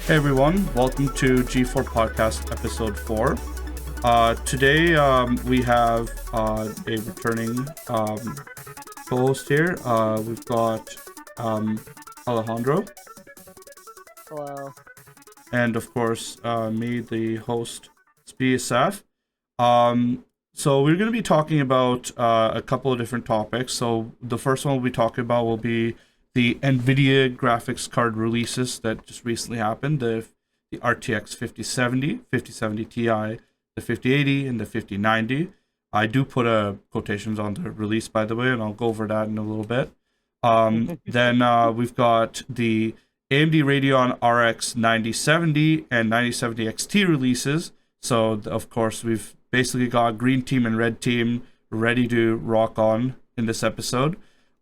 Hey everyone, welcome to G4 Podcast Episode 4. Today we have a returning co-host here. We've got Alejandro. Hello. And of course me, the host, Speediestsaf. So we're going to be talking about a couple of different topics. So the first one we'll be talking about will be the Nvidia graphics card releases that just recently happened, the RTX 5070, 5070 Ti, the 5080, and the 5090. I do put quotations on the release, by the way, and I'll go over that in a little bit. Then we've got the AMD Radeon RX 9070 and 9070 XT releases. So, of course, we've basically got green team and red team ready to rock on in this episode.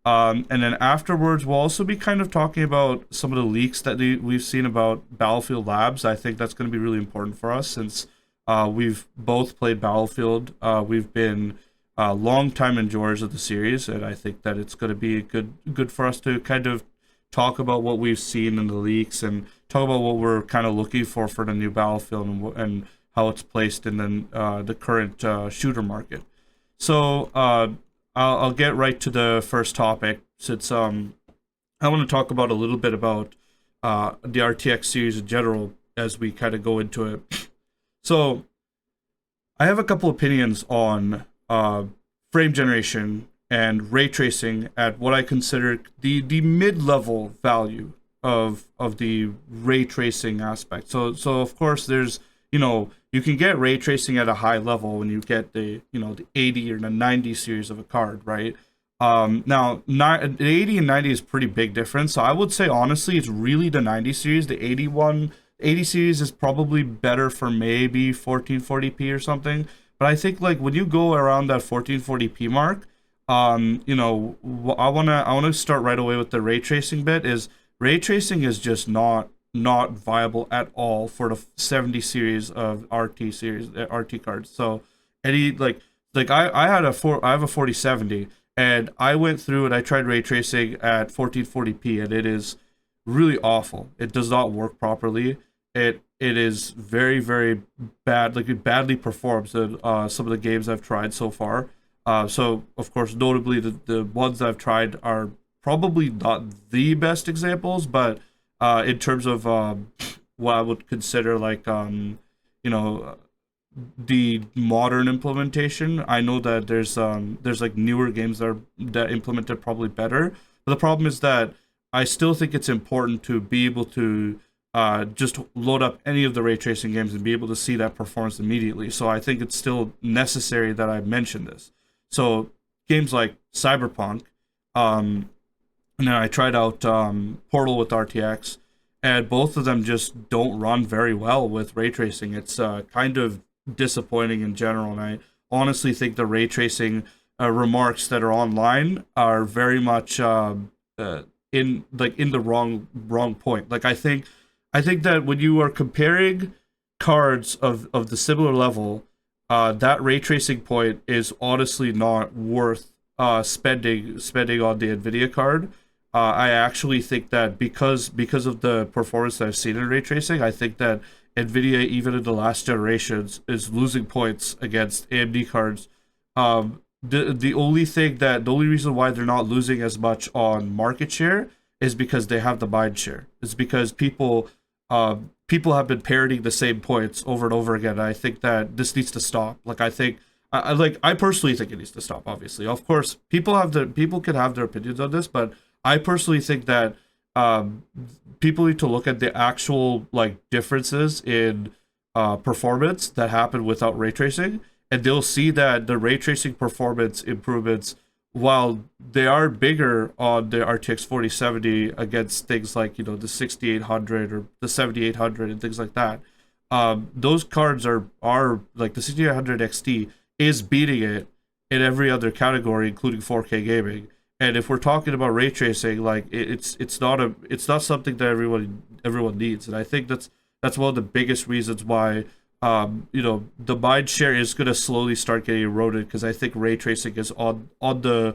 And then afterwards, we'll also be kind of talking about some of the leaks that we've seen about Battlefield Labs. I think that's going to be really important for us since we've both played Battlefield. We've been long-time enjoyers of the series, and I think that it's going to be good for us to kind of talk about what we've seen in the leaks and talk about what we're kind of looking for the new Battlefield and how it's placed in the current shooter market. So I'll get right to the first topic since I want to talk about a little bit about the RTX series in general as we kind of go into it. So I have a couple opinions on frame generation and ray tracing at what I consider the mid-level value of the ray tracing aspect. So of course there's, you can get ray tracing at a high level when you get the 80 or the 90 series of a card, right? Now, the 80 and 90 is pretty big difference. So I would say, honestly, it's really the 90 series. The 80 series is probably better for maybe 1440p or something. But I think, like, when you go around that 1440p mark, I want to start right away with the ray tracing bit. Ray tracing is just not viable at all for the 70 series of RT cards. So any I have a 4070 and I went through and I tried ray tracing at 1440p and it is really awful. It does not work properly. It is very, very bad. Like, it badly performs in some of the games I've tried so far. So of course, notably the ones I've tried are probably not the best examples, but in terms of what I would consider the modern implementation, I know that there's like newer games that implement it probably better. But the problem is that I still think it's important to be able to just load up any of the ray tracing games and be able to see that performance immediately. So I think it's still necessary that I mention this. So games like Cyberpunk, and then I tried out Portal with RTX, and both of them just don't run very well with ray tracing. It's kind of disappointing in general, and I honestly think the ray tracing remarks that are online are very much in the wrong point. Like, I think that when you are comparing cards of the similar level, that ray tracing point is honestly not worth spending on the Nvidia card. I actually think that because of the performance that I've seen in ray tracing, I think that Nvidia, even in the last generations, is losing points against AMD cards. The only reason why they're not losing as much on market share is because they have the mind share. It's because people have been parroting the same points over and over again. And I think that this needs to stop. Like, I personally think it needs to stop. Obviously, of course, people can have their opinions on this, but I personally think that people need to look at the actual differences in performance that happen without ray tracing, and they'll see that the ray tracing performance improvements, while they are bigger on the RTX 4070 against things like the 6800 or the 7800 and things like that, those cards are like the 6800 XT is beating it in every other category, including 4K gaming. And if we're talking about ray tracing, like it's not something that everyone needs. And I think that's one of the biggest reasons why the mind share is going to slowly start getting eroded, because I think ray tracing is on the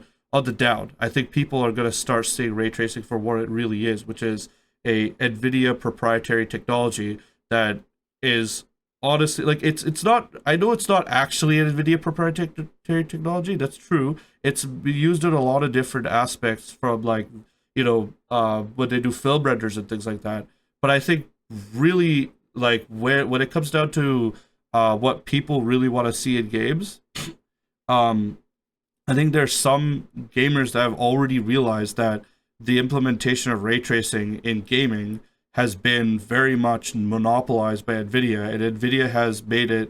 down. I think people are going to start seeing ray tracing for what it really is, which is a Nvidia proprietary technology that is honestly like it's not. I know it's not actually an Nvidia proprietary technology. That's true. It's used in a lot of different aspects from like when they do film renders and things like that. But I think really like when it comes down to what people really want to see in games, um, I think there's some gamers that have already realized that the implementation of ray tracing in gaming has been very much monopolized by Nvidia, and Nvidia has made it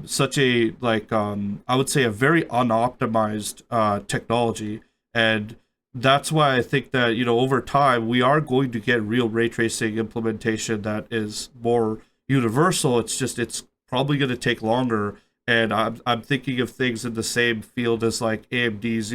such a I would say a very unoptimized technology, and that's why I think that over time we are going to get real ray tracing implementation that is more universal. It's probably going to take longer, and I'm thinking of things in the same field as like AMD's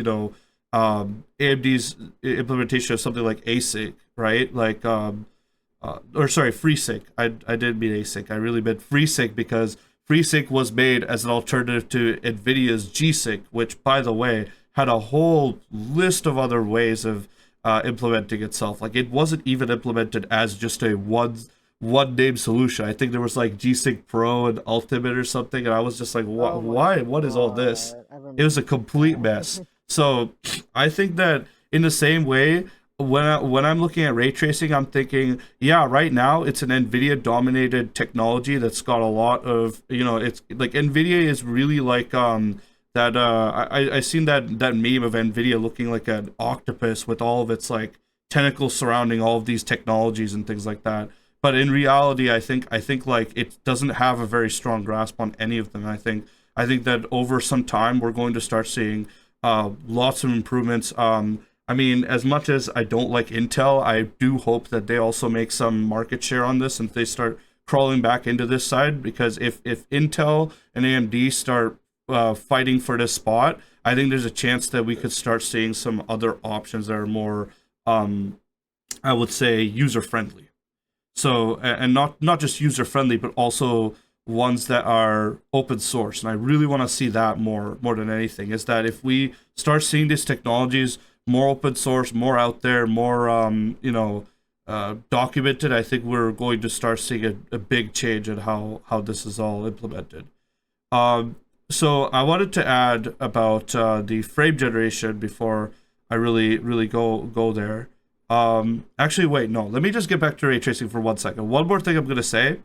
implementation of something like ASIC, right? Or sorry, FreeSync. I didn't mean ASIC. I really meant FreeSync because FreeSync was made as an alternative to NVIDIA's G-Sync, which, by the way, had a whole list of other ways of implementing itself. Like it wasn't even implemented as just a one name solution. I think there was like G-Sync Pro and Ultimate or something, and I was just like, Oh my why? What is all this? God, I It was a remember complete that. mess. So I think that in the same way, when I'm looking at ray tracing, I'm thinking, yeah, right now it's an NVIDIA dominated technology that's got a lot of it's like NVIDIA is really like that I seen that meme of NVIDIA looking like an octopus with all of its like tentacles surrounding all of these technologies and things like that. But in reality, I think like it doesn't have a very strong grasp on any of them. I think that over some time we're going to start seeing lots of improvements. I mean, as much as I don't like Intel, I do hope that they also make some market share on this and they start crawling back into this side. Because if Intel and AMD start fighting for this spot, I think there's a chance that we could start seeing some other options that are more, I would say, user friendly. So and not just user friendly, but also ones that are open source. And I really want to see that more than anything. Is that if we start seeing these technologies more open source, more out there, more documented, I think we're going to start seeing a big change in how this is all implemented. So I wanted to add about the frame generation before I really go there. Actually, wait, no. Let me just get back to ray tracing for 1 second. One more thing I'm gonna say.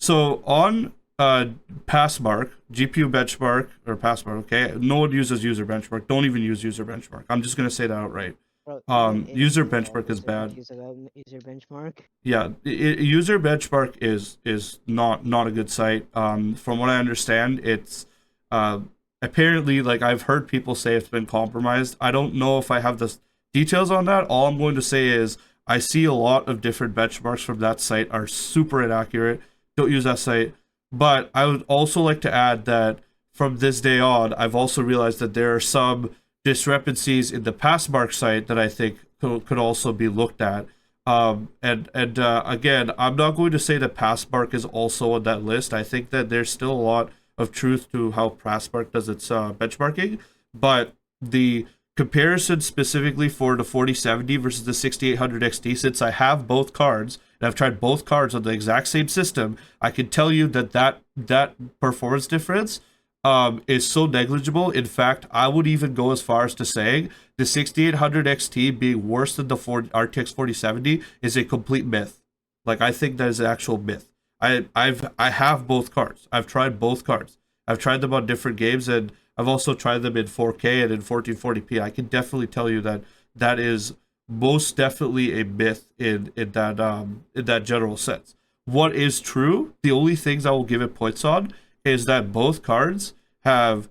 So on Passmark, GPU benchmark or Passmark, okay. No one uses user benchmark. Don't even use user benchmark. I'm just gonna say that outright. Bro, even User in benchmark is bad. use about user benchmark. Yeah, user benchmark is not a good site. From what I understand, it's uh, apparently like I've heard people say it's been compromised. I don't know if I have the details on that. All I'm going to say is I see a lot of different benchmarks from that site are super inaccurate. Don't use that site. But I would also like to add that from this day on, I've also realized that there are some discrepancies in the Passmark site that I think could also be looked at. And again, I'm not going to say that Passmark is also on that list. I think that there's still a lot of truth to how Passmark does its benchmarking, but the comparison specifically for the 4070 versus the 6800 XT, since I have both cards and I've tried both cards on the exact same system, I can tell you that performance difference is so negligible. In fact, I would even go as far as to saying the 6800 XT being worse than the RTX 4070 is a complete myth. Like I think that is an actual myth. I have both cards. I've tried both cards. I've tried them on different games, and I've also tried them in 4K and in 1440p. I can definitely tell you that that is most definitely a myth in that general sense. What is true? The only things I will give it points on is that both cards have,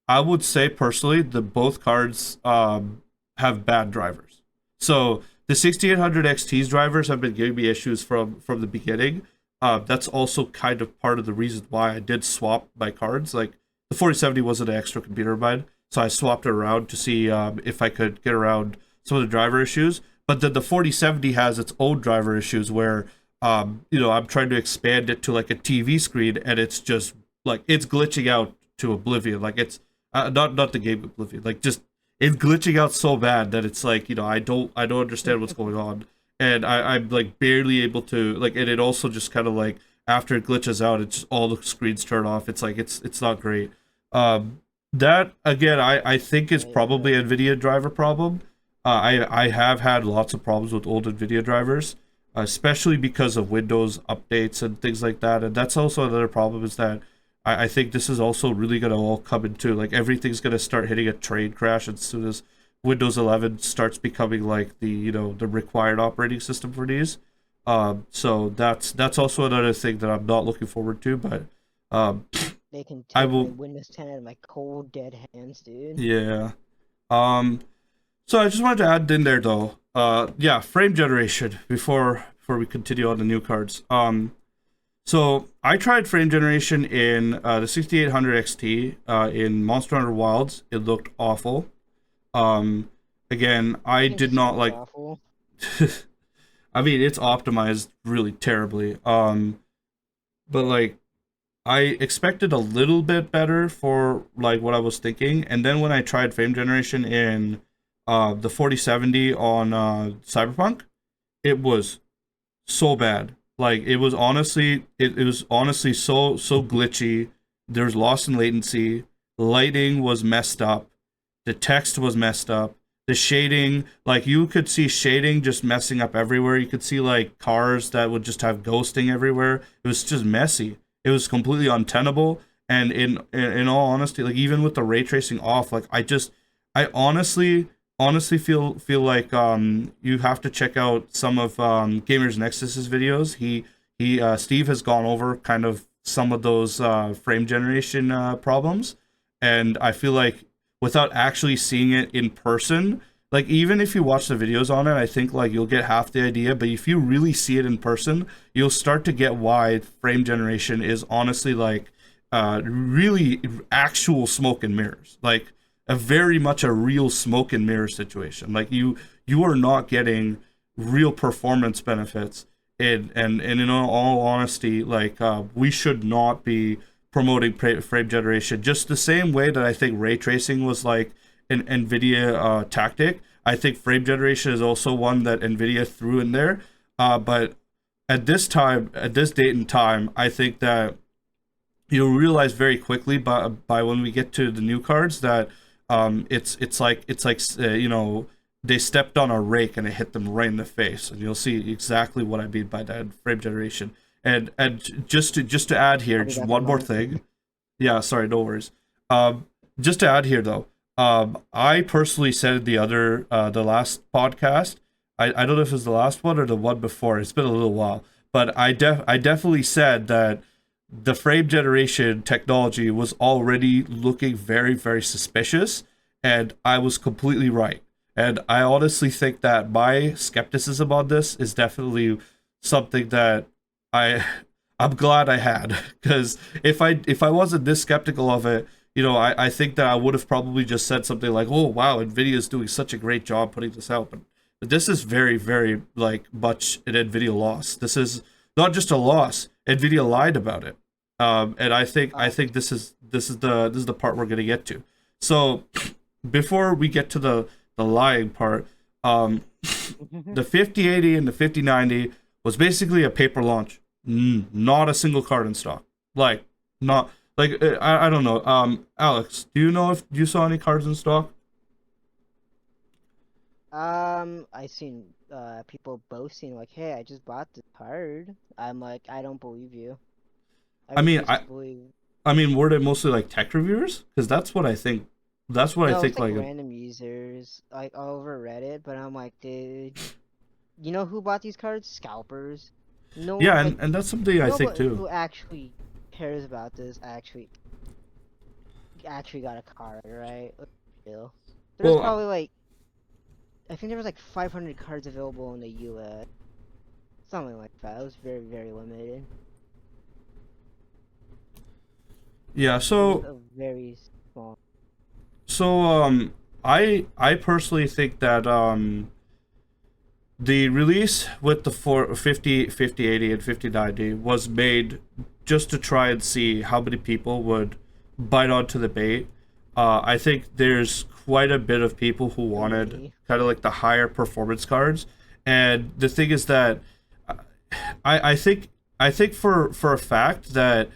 I would say personally, that both cards have bad drivers. So the 6800 XT's drivers have been giving me issues from the beginning. That's also kind of part of the reason why I did swap my cards. Like the 4070 wasn't an extra computer of mine, so I swapped it around to see if I could get around some of the driver issues. But then the 4070 has its own driver issues where I'm trying to expand it to like a TV screen, and it's just like it's glitching out to oblivion. Like it's not the game oblivion. Like just it's glitching out so bad that it's like I don't understand what's going on. and I'm like barely able to like, and it also just kind of like after it glitches out, it's just all the screens turn off. It's like it's not great. That again, I think is probably a Nvidia driver problem. I have had lots of problems with old Nvidia drivers, especially because of Windows updates and things like that. And that's also another problem is that I think this is also really gonna all come into like everything's gonna start hitting a train crash as soon as Windows 11 starts becoming like the the required operating system for these. So that's also another thing that I'm not looking forward to, but um, They can I take my will. Windows 10 out of my cold dead hands, dude. Yeah. Um, so I just wanted to add in there though. Yeah, frame generation before we continue on the new cards. So I tried frame generation in the 6800 XT in Monster Hunter Wilds. It looked awful. Again, I It did just not looks like. awful. I mean, it's optimized really terribly. But like I expected a little bit better for like what I was thinking, and then when I tried frame generation in the 4070 on Cyberpunk, it was so bad. Like it was honestly so glitchy. There was loss in latency. Lighting was messed up. The text was messed up. The shading, like you could see shading just messing up everywhere. You could see like cars that would just have ghosting everywhere. It was just messy. It was completely untenable. And in all honesty, like even with the ray tracing off, like I honestly feel like you have to check out some of GamersNexus's videos. He Steve has gone over kind of some of those frame generation problems, and I feel like without actually seeing it in person, like even if you watch the videos on it, I think like you'll get half the idea, but if you really see it in person, you'll start to get why frame generation is honestly like really actual smoke and mirrors. Like a very much a real smoke and mirror situation. Like you are not getting real performance benefits. And in all honesty, like we should not be promoting frame generation just the same way that I think ray tracing was like an Nvidia tactic. I think frame generation is also one that Nvidia threw in there. But at this date and time, I think that you'll realize very quickly by when we get to the new cards that it's like they stepped on a rake and it hit them right in the face, and you'll see exactly what I mean by that frame generation. And just to add here, I'll be just back in a one more moment. thing. Yeah, sorry, no worries. Just to add here though, I personally said the last podcast. I don't know if it was the last one or the one before. It's been a little while, but I definitely said that the frame generation technology was already looking very suspicious, and I was completely right. And I honestly think that my skepticism on this is definitely something that I I'm glad I had, because if I wasn't this skeptical of it, I think that I would have probably just said something like, "Oh wow, Nvidia is doing such a great job putting this out." But this is very like much an Nvidia loss. This is not just a loss. Nvidia lied about it, and I think this is the part we're gonna get to. So before we get to the lying part, the 5080 and the 5090 was basically a paper launch. Not a single card in stock. Like, not like I don't know. Alex, do you know if you saw any cards in stock? I seen people boasting like, "Hey, I just bought the card." I'm like, I don't believe you. I I mean, refuse I to believe. I mean, were they mostly like tech reviewers? Because that's what I think. That's what I No, think. it's like Like, random users like all over Reddit, but I'm like, dude, you know who bought these cards? Scalpers. No, yeah, like and that's something I think nobody too. who actually cares about this actually got a card, right? Let's be real. There's Well, probably like I think there was like 500 cards available in the US, something like that. It was very limited. yeah. It was So a very small. so I personally think that the release with the 450, 5080, and 5090 was made just to try and see how many people would bite onto the bait. I think there's quite a bit of people who Kill wanted me. kind of like the higher performance cards, And the thing is that I think for a fact that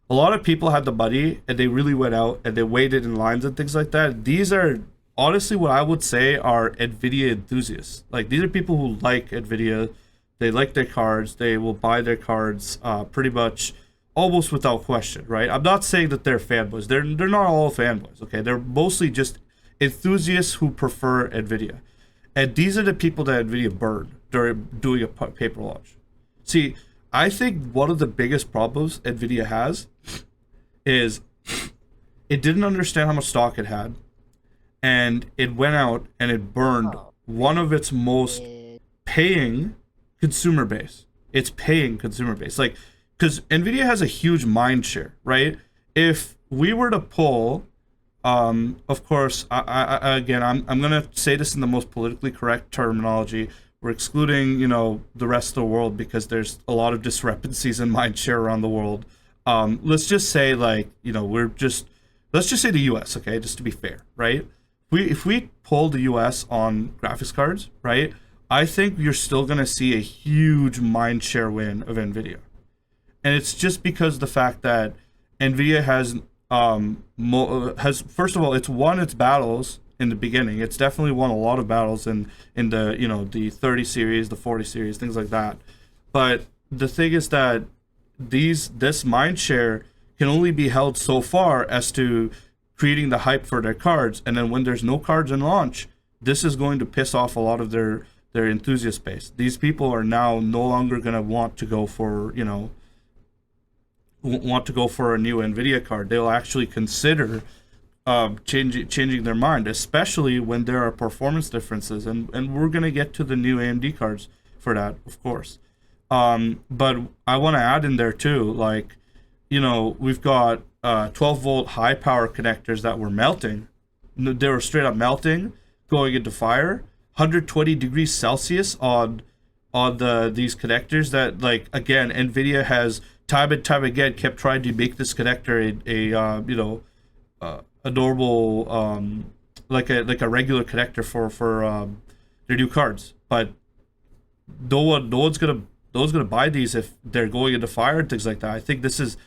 a lot of people had the money and they really went out and they waited in lines and things like that. These are honestly what I would say are Nvidia enthusiasts. Like, these are people who like Nvidia. They like their cards. They will buy their cards pretty much almost without question, right? I'm not saying that they're fanboys. They're not all fanboys, okay? They're mostly just enthusiasts who prefer Nvidia. And these are the people that Nvidia burned during doing a paper launch. See, I think one of the biggest problems Nvidia has is it didn't understand how much stock it had, and it went out and it burned one of its most paying consumer base. It's paying consumer base. Like, because Nvidia has a huge mind share, right? If we were to pull, of course, again, I'm gonna say this in the most politically correct terminology. We're excluding, the rest of the world because there's a lot of discrepancies in mind share around the world. Let's just say, like, let's just say the U.S. Okay, just to be fair, right? If we pull the U.S. on graphics cards, right? I think you're still gonna see a huge mind share win of Nvidia, and it's just because the fact that Nvidia has first of all, it's won its battles in the beginning. It's definitely won a lot of battles in the the 30 series, the 40 series, things like that. But the thing is that this mind share can only be held so far as to creating the hype for their cards, and then when there's no cards in launch, this is going to piss off a lot of their enthusiast base. These people are now no longer going to want to go for a new Nvidia card. They'll actually consider changing their mind, especially when there are performance differences, and we're gonna get to the new AMD cards for that, of course. But I want to add in there too, like, we've got 12-volt high power connectors that were melting. They were straight up melting, going into fire. 120 degrees Celsius on these connectors that, like, again, Nvidia has time and time again kept trying to make this connector a normal like a regular connector for their new cards, but no one's gonna buy these if they're going into fire and things like that. I think this is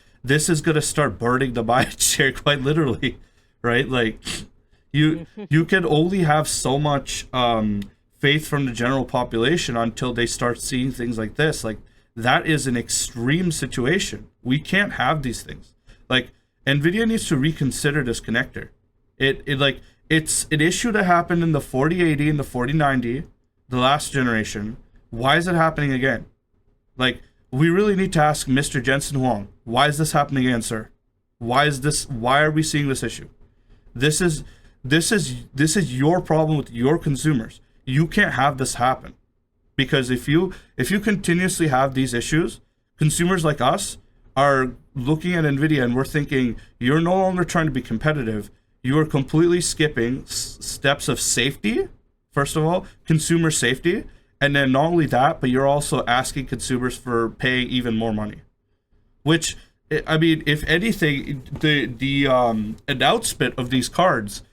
gonna start burning the mind share quite literally, right? Like, you can only have so much faith from the general population until they start seeing things like this. Like, that is an extreme situation. We can't have these things. Like, Nvidia needs to reconsider this connector. It's an issue that happened in the 4080 and the 4090, the last generation. Why is it happening again? Like, we really need to ask Mr. Jensen Huang, why is this happening again, sir? Why are we seeing this issue? This is your problem with your consumers. You can't have this happen. Because if you continuously have these issues, consumers like us are looking at Nvidia and we're thinking, you're no longer trying to be competitive. You are completely skipping steps of safety, first of all, consumer safety, and then not only that, but you're also asking consumers for paying even more money. Which, I mean, if anything, the announcement of these cards,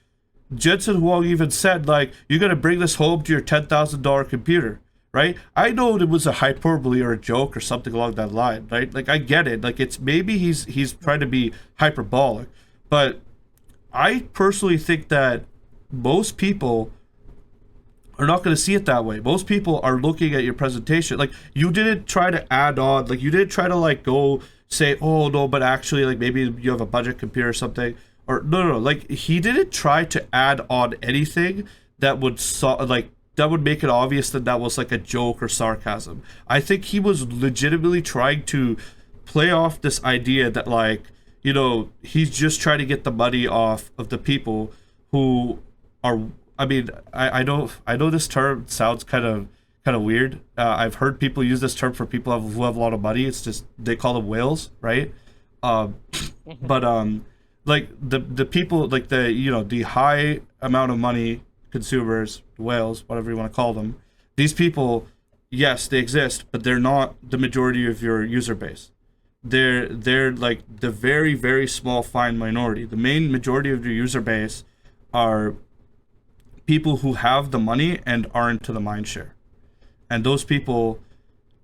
Jensen Huang even said, like, you're gonna bring this home to your $10,000 computer. Right? I know it was a hyperbole or a joke or something along that line, right? Like, I get it. Like, it's maybe he's trying to be hyperbolic, but I personally think that most people are not going to see it that way. Most people are looking at your presentation. Like, you didn't try to add on, like, you didn't try to, like, go say, oh no, but actually, like, maybe you have a budget computer or something, or no. Like, he didn't try to add on anything that would that would make it obvious that was like a joke or sarcasm. I think he was legitimately trying to play off this idea that, like, he's just trying to get the money off of the people who are, I mean, I know this term sounds kind of weird. I've heard people use this term for people who have a lot of money. It's just, they call them whales, right? But like the people, like, the high amount of money consumers, whales, whatever you want to call them, these people, yes, they exist, but they're not the majority of your user base. They're like the very, very small fine minority. The main majority of your user base are people who have the money and aren't to the mindshare. and those people,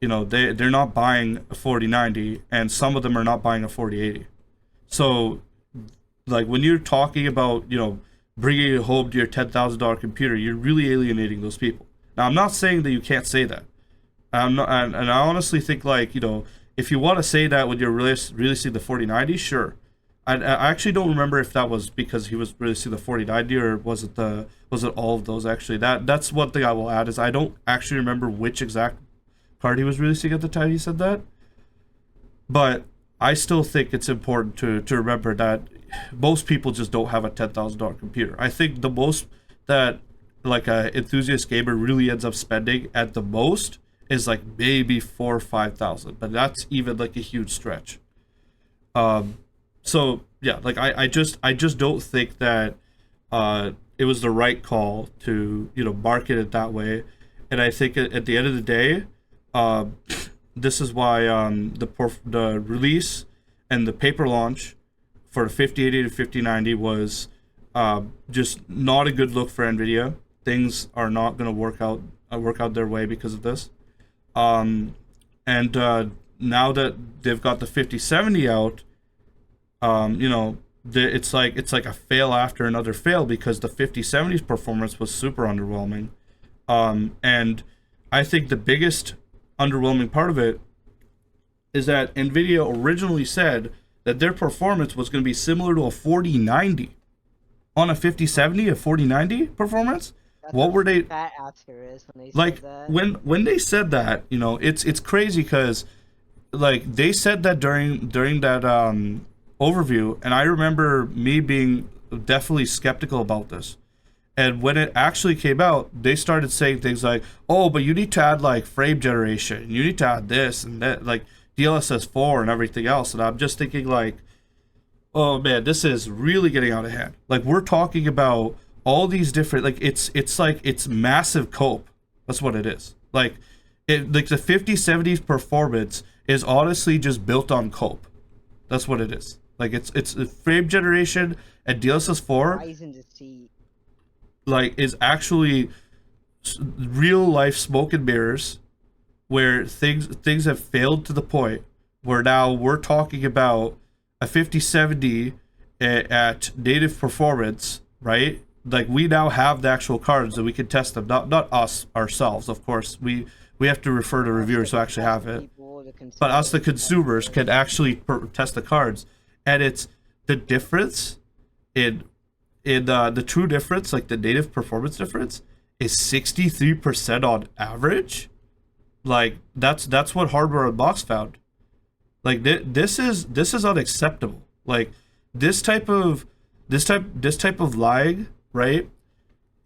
you know, they're not buying a 4090, and some of them are not buying a 4080. So, like, when you're talking about, you know, bringing it home to your $10,000 computer, you're really alienating those people. Now, I'm not saying that you can't say that. I'm not, and I honestly think, like, you know, if you want to say that when you're releasing the 4090, sure. I actually don't remember if that was because he was releasing the 4090 or was it all of those actually. That's one thing I will add is I don't actually remember which exact card he was releasing at the time he said that. But I still think it's important to remember that most people just don't have a $10,000 computer. I think the most that like a enthusiast gamer really ends up spending at the most is like maybe 4,000 or 5,000, but that's even like a huge stretch. So yeah, like I just don't think that it was the right call to, you know, market it that way. And I think at the end of the day, this is why the release and the paper launch for the 5080 to 5090 was just not a good look for Nvidia. Things are not going to work out their way because of this. And now that they've got the 5070 out, you know, it's like a fail after another fail because the 5070's performance was super underwhelming. And I think the biggest underwhelming part of it is that Nvidia originally said that their performance was going to be similar to a 4090 on a 5070, a 4090 performance. That's What were they fat asterisk when they like said that. when they said that? You know, it's crazy because like they said that during that overview, and I remember me being definitely skeptical about this. And when it actually came out, they started saying things like, "Oh, but you need to add like frame generation. You need to add this and that, like DLSS 4 and everything else." And I'm just thinking like, "Oh man, this is really getting out of hand." Like we're talking about all these different like it's massive cope. That's what it is. Like the 5070's performance is honestly just built on cope. That's what it is. Like it's frame generation and DLSS 4 Rising to see. like is actually real life smoke and mirrors where things have failed to the point where now we're talking about a 5070 at native performance, right? Like we now have the actual cards that we can test them, not us ourselves, of course. We have to refer to reviewers who actually have it, but us the consumers can actually test the cards. And it's the difference in the true difference, like the native performance difference, is 63% on average. Like that's what Hardware Unboxed found. Like this is unacceptable. Like this type of lying, right,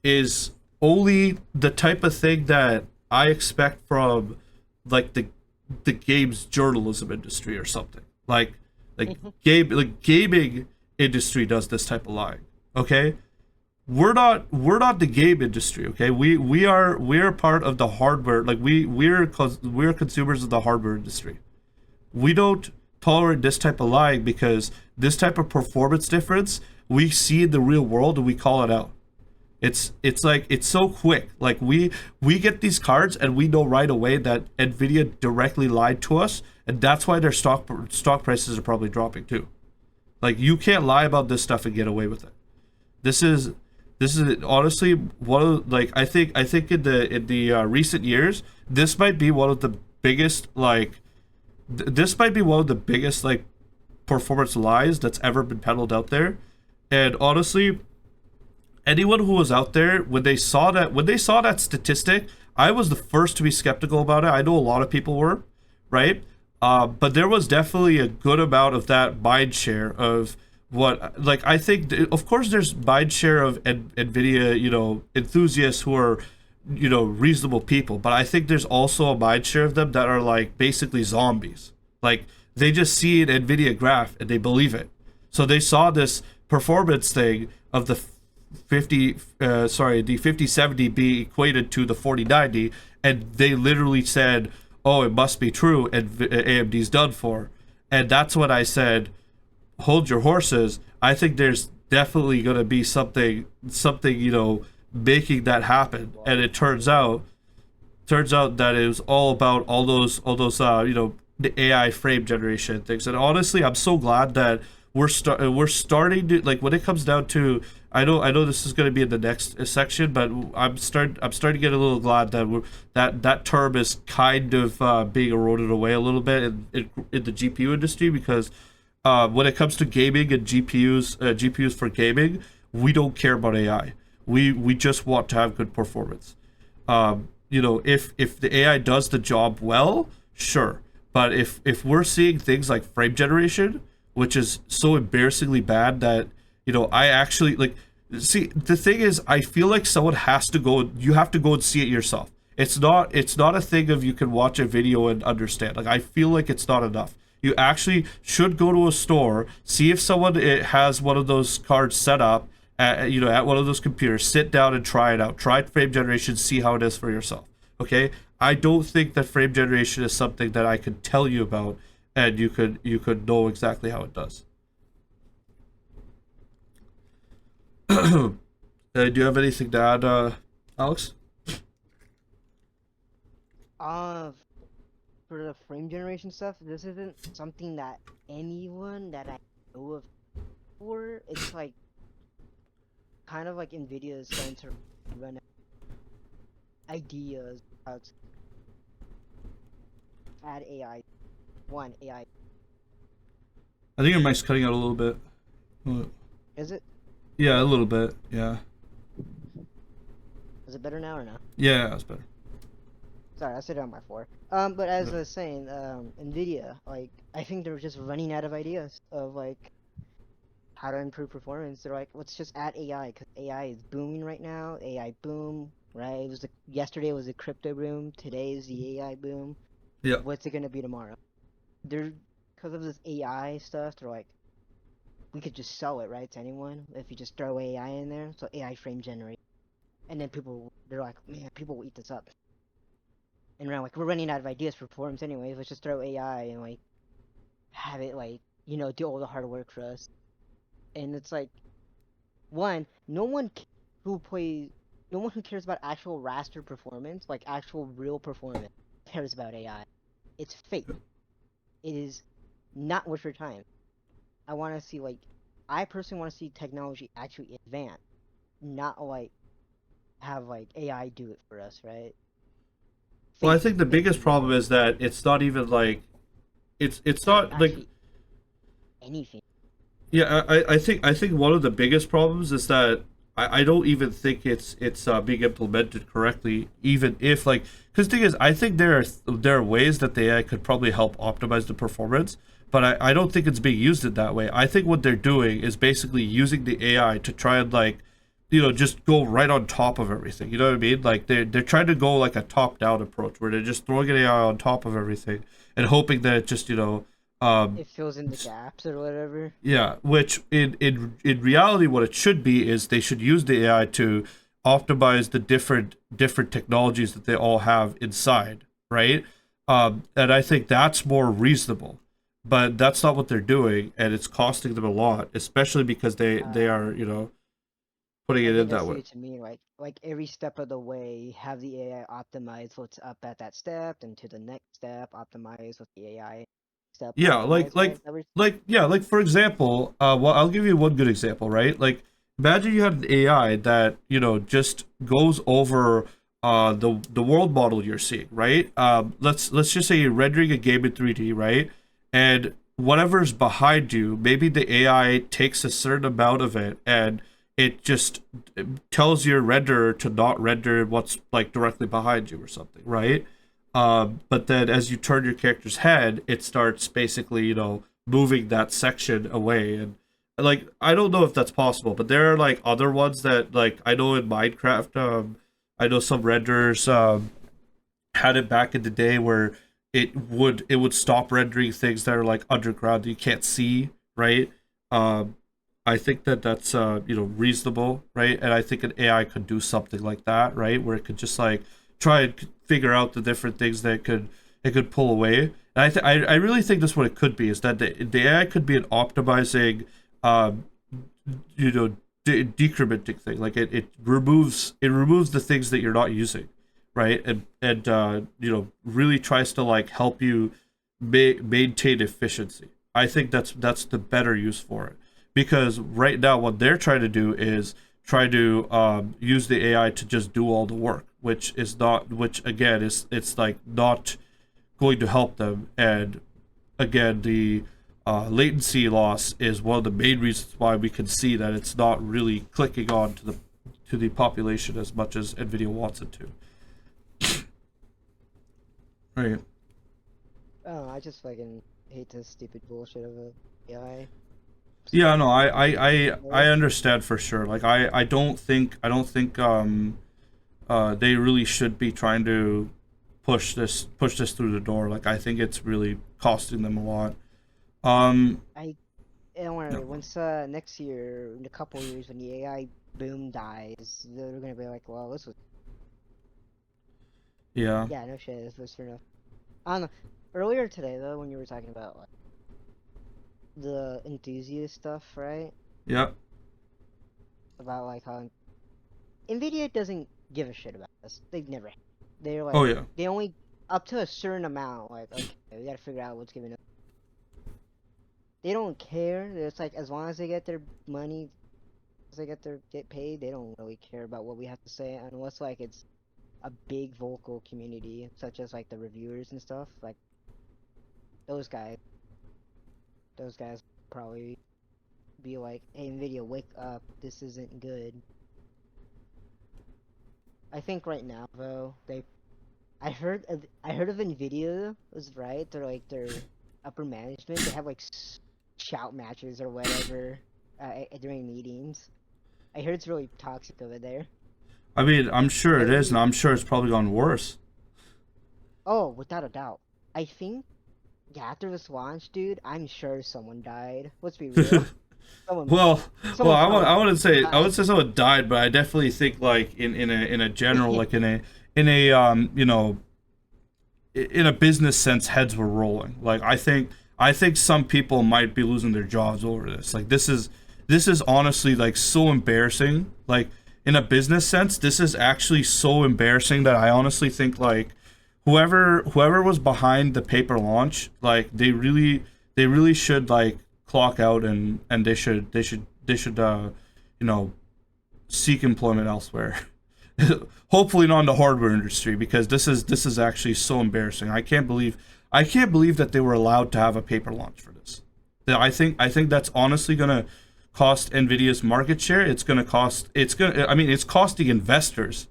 is only the type of thing that I expect from like the games journalism industry or something. Like gaming industry does this type of lying. Okay, we're not the game industry. Okay, we are part of the hardware. Like we're consumers of the hardware industry. We don't tolerate this type of lying because this type of performance difference we see in the real world and we call it out. It's like it's so quick. Like we get these cards and we know right away that Nvidia directly lied to us, and that's why their stock prices are probably dropping too. Like you can't lie about this stuff and get away with it. This is honestly one of like I think in the recent years this might be one of the biggest like this might be one of the biggest like performance lies that's ever been peddled out there. And honestly, anyone who was out there when they saw that statistic, I was the first to be skeptical about it. I know a lot of people were, right? But there was definitely a good amount of that mind share of what, like, I think, of course, there's mind share of Nvidia, you know, enthusiasts who are, you know, reasonable people. But I think there's also a mind share of them that are like basically zombies. Like they just see an Nvidia graph and they believe it. So they saw this performance thing of the 5070 be equated to the 4090, and they literally said, "Oh, it must be true," and AMD's done for. And that's when I said, "Hold your horses." I think there's definitely going to be something, you know, making that happen. And it turns out turns out that it was all about all those the AI frame generation things. And honestly, I'm so glad that we're starting to, like, when it comes down to, I know this is going to be in the next section, but I'm starting to get a little glad that that term is kind of being eroded away a little bit in the GPU industry, because when it comes to gaming and GPUs for gaming, we don't care about AI. We just want to have good performance. If the AI does the job well, sure. But if we're seeing things like frame generation, which is so embarrassingly bad that, I actually, like, see, the thing is, I feel like someone has to go. You have to go and see it yourself. It's not a thing of you can watch a video and understand. Like, I feel like it's not enough. You actually should go to a store, see if someone has one of those cards set up at one of those computers, sit down and try it out. Try frame generation, see how it is for yourself. Okay? I don't think that frame generation is something that I could tell you about and you could know exactly how it does. Do you have anything to add, Alex? Uh, for the frame generation stuff, this isn't something that anyone that I know of for. It's like kind of like Nvidia is starting to run ideas how to add AI. One AI. I think your mic's cutting out a little bit. Is it? Yeah, a little bit. Yeah. Is it better now or no? Yeah, that's better. Sorry, I said it on my floor. But as I was saying, Nvidia, like, I think they're just running out of ideas of like how to improve performance. They're like, let's just add AI because AI is booming right now. AI boom, right? Yesterday was the crypto boom. Today is the AI boom. Yeah. What's it gonna be tomorrow? They're because of this AI stuff. They're like, we could just sell it, right, to anyone if you just throw AI in there. So AI frame generate, and then they're like, man, people will eat this up. And we're like, we're running out of ideas for forums anyways. Let's just throw AI and like have it like do all the hard work for us. And it's like, one, who plays, no one who cares about actual raster performance, like actual real performance, cares about AI. It's fake. It is not worth your time. I personally want to see technology actually advance, not like have like AI do it for us, right? Well, I Fake, think the fake biggest problem advances. is that it's not even like it's Not not like actually anything. yeah. I think one of the biggest problems is that I don't even think it's being implemented correctly. Even if, like, because the thing is, I think there are ways that the AI could probably help optimize the performance, but I don't think it's being used in that way. I think what they're doing is basically using the AI to try and, like, just go right on top of everything. You know what I mean? Like, they're trying to go like a top down approach where they're just throwing an AI on top of everything and hoping that it just um It fills in the gaps or whatever. yeah, which in reality, what it should be is they should use the AI to optimize the different technologies that they all have inside, right? And I think that's more reasonable, but that's not what they're doing, and it's costing them a lot, especially because they Uh, are putting I it in think I that see way. what you mean. Like every step of the way, have the AI optimize what's up at that step, and to the next step, optimize what the AI step Yeah, like optimize. like Right? That was like yeah, like, for example, well, I'll give you one good example, right? Like, imagine you had an AI that just goes over the world model you're seeing, right? Let's just say you're rendering a game in 3D, right? And whatever's behind you, maybe the AI takes a certain amount of it and it just tells your renderer to not render what's, like, directly behind you or something, right? But then as you turn your character's head, it starts basically, moving that section away. And, like, I don't know if that's possible, but there are, like, other ones that, like, I know in Minecraft, I know some renderers had it back in the day where it would stop rendering things that are, like, underground that you can't see, right? Um, I think that that's reasonable, right? And I think an AI could do something like that, right? Where it could just, like, try and figure out the different things that it could pull away. And I really think that's what it could be, is that the AI could be an optimizing, um, decrementing thing. Like, it removes the things that you're not using, right? And really tries to like help you maintain efficiency. I think that's the better use for it, because right now what they're trying to do is try to use the AI to just do all the work, which is not, which again is, it's like not going to help them. And again, the latency loss is one of the main reasons why we can see that it's not really clicking on to the population as much as Nvidia wants it to. Right. Oh, I just fucking hate this stupid bullshit of a AI. Yeah, no, I Really? understand for sure. Like I don't think they really should be trying to push this through the door. Like I think it's really costing them a lot. Um I don't yeah. worry. Once next year, in a couple years, when the AI boom dies, they're gonna be like, well, this was Yeah. yeah, no shit, this was fair enough. I don't know. Earlier today though, when you were talking about like the enthusiast stuff, right? Yeah. About like how Nvidia doesn't give a shit about this. They've never. They're Oh like yeah. they only up to a certain amount. Like okay, we gotta figure out what's giving up. They don't care. It's like as long as they get their money, as they get paid, they don't really care about what we have to say unless like it's a big vocal community, such as like the reviewers and stuff. Like those guys, those guys probably be like, "Hey, Nvidia, wake up! This isn't good." I think right now though, I heard of Nvidia was right. They're like their upper management. They have like shout matches or whatever during meetings. I heard it's really toxic over there. I mean, I'm sure It it would is, and be I'm sure it's probably gone worse. oh, without a doubt. I think yeah, after this launch, dude, I'm sure someone died. Let's be real. Someone Well, well, someone I probably wouldn't say, I died. would say someone died, but I definitely think like in a general, like in a in a business sense, heads were rolling. Like I think some people might be losing their jobs over this. Like this is honestly like so embarrassing. Like in a business sense, this is actually so embarrassing that I honestly think like whoever was behind the paper launch, like they really should like clock out, and they should you know seek employment elsewhere. Hopefully not in the hardware industry, because this is actually so embarrassing. I can't believe that they were allowed to have a paper launch for this. I think that's honestly gonna cost Nvidia's market share. It's costing investors.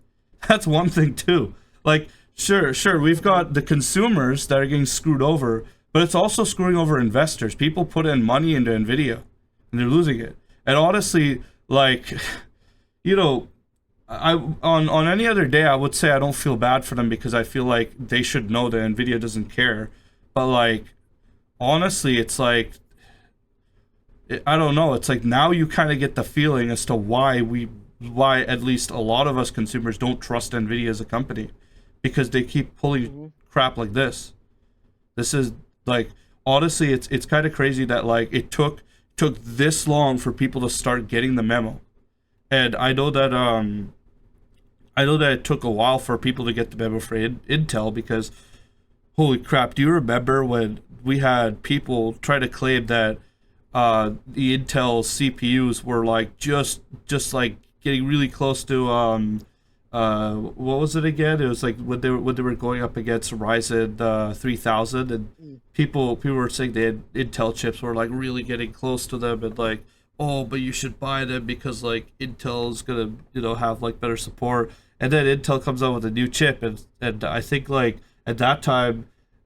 That's one thing too. Like sure, we've Hmm. got the consumers that are getting screwed over, but it's also screwing over investors. People put in money into Nvidia and they're losing it. And honestly, like you know, I on any other day I would say I don't feel bad for them, because I feel like they should know that Nvidia doesn't care. But like honestly, it's like I don't know. It's like now you kind of get the feeling as to why at least a lot of us consumers don't trust Nvidia as a company, because they keep pulling Hmm. crap like this. This is like honestly, it's kind of crazy that like it took this long for people to start getting the memo. And I know that it took a while for people to get the memo for Intel, because holy crap, do you remember when we had people try to claim that the Intel CPUs were like just like getting really close to what was it again? It was like when they were going up against Ryzen 3000, and Mm. people were saying that Intel chips were like really getting close to them, and like, oh, but you should buy them because like Intel's gonna have like better support. And then Intel comes out with a new chip, and I think like at that time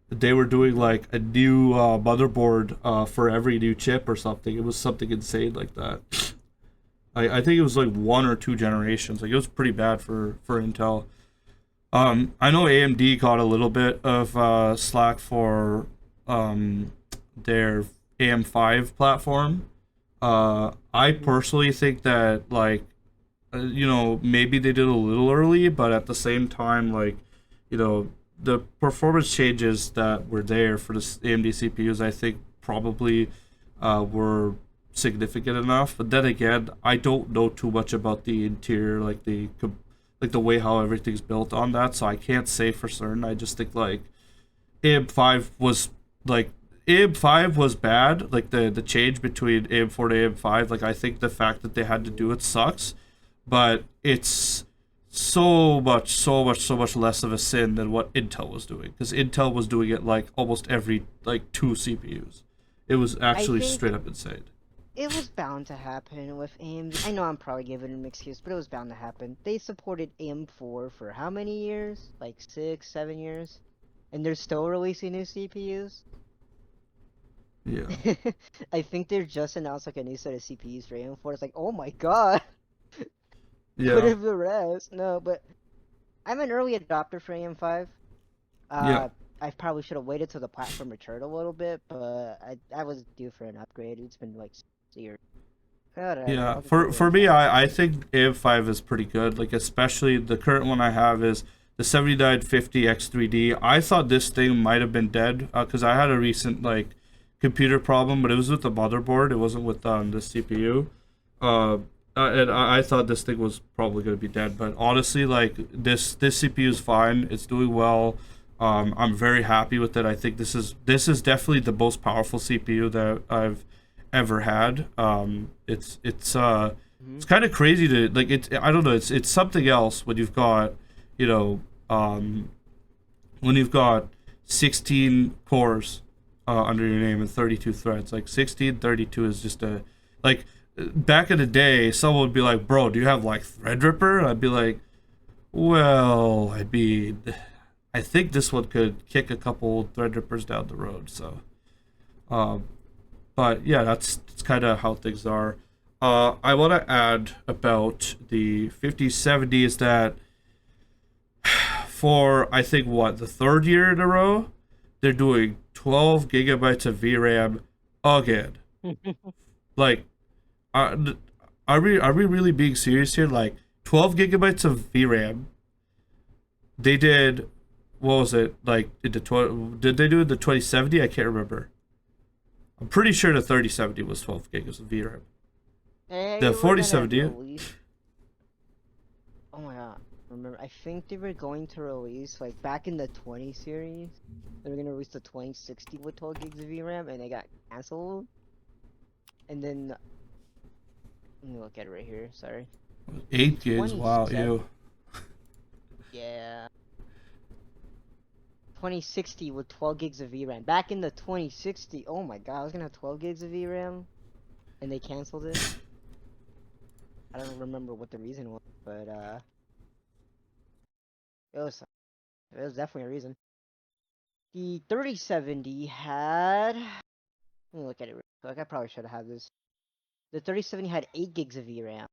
they were doing like a new motherboard for every new chip or something. It was something insane like that. I think it was like one or two generations. Like it was pretty bad for Intel. I know AMD got a little bit of slack for their AM5 platform. I Hmm. personally think that like maybe they did a little early, but at the same time, like, the performance changes that were there for the AMD CPUs, I think probably were significant enough. But then again, I don't know too much about the interior, like like the way how everything's built on that. So I can't say for certain. I just think like AM5 was like AM5 was bad. Like the change between AM4 to AM5. Like I think the fact that they had to do it sucks, but it's so much less of a sin than what Intel was doing, because Intel was doing it like almost every like 2 CPUs. It was I actually think straight up insane. it was bound to happen with AMD. I know I'm probably giving an excuse, but it was bound to happen. They supported AM4 for how many years? Like 6, 7 years? And they're still releasing new CPUs? Yeah. I think they're just announced like a new set of CPUs for AM4. It's like, oh my god! What Yeah. if the rest? No, but I'm an early adopter for AM5. Yeah. I probably should have waited till the platform matured a little bit, but I was due for an upgrade. It's been like 6 years. Whatever, Yeah. I'll just go For me, AM5. I think AM5 is pretty good. Like especially the current one I have is the 7950 X3D. I thought this thing might have been dead because I had a recent like computer problem, but it was with the motherboard. It wasn't with the CPU. Uh, and I thought this thing was probably gonna be dead, but honestly, like this CPU is fine. It's doing well. I'm very happy with it. I think this is definitely the most powerful CPU that I've ever had. It's Mhm. kind of crazy to like it. I don't know. It's something else when you've got, you know, um, when you've got 16 cores under your name and 32 threads. Like 16, 32 is just a like back in the day, someone would be like, "Bro, do you have like Threadripper?" And I'd be like, "Well, I mean, I think this one could kick a couple Threadrippers down the road." So, um, but yeah, that's kind of how things are. I want to add about the 5070 is that for I think what the third year in a row, they're doing 12 gigabytes of VRAM again. Like, are, are we really being serious here? Like, 12 gigabytes of VRAM. They did, what was it? Like, did they do it the 2070? I can't remember. I'm pretty sure the 3070 was 12 gigs of VRAM. They The were gonna 4070, release. Oh my god! Remember, I think they were going to release like back in the 20 series. They were gonna release the 2060 with 12 gigs of VRAM, and they got canceled. And then let me look at it right here. Sorry, 8 gigs. Wow, 27. ew. Yeah, 2060 with 12 gigs of VRAM. Back in the 2060. Oh my god! I was gonna have 12 gigs of VRAM, and they canceled it. I don't remember what the reason was, but it was definitely a reason. The 3070 had. Let me look at it real quick. I probably should have had this. The 3070 had 8 gigs of VRAM.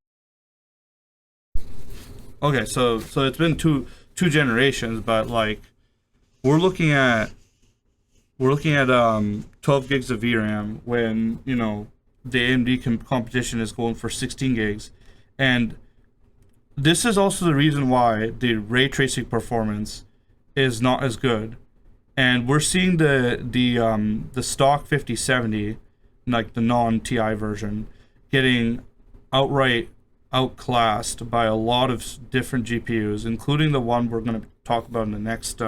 Okay, so it's been two generations, but like we're looking at 12 gigs of VRAM when the AMD competition is going for 16 gigs, and this is also the reason why the ray tracing performance is not as good. And we're seeing the stock 5070, like the non TI version, getting outright outclassed by a lot of different GPUs, including the one we're going to talk about in the next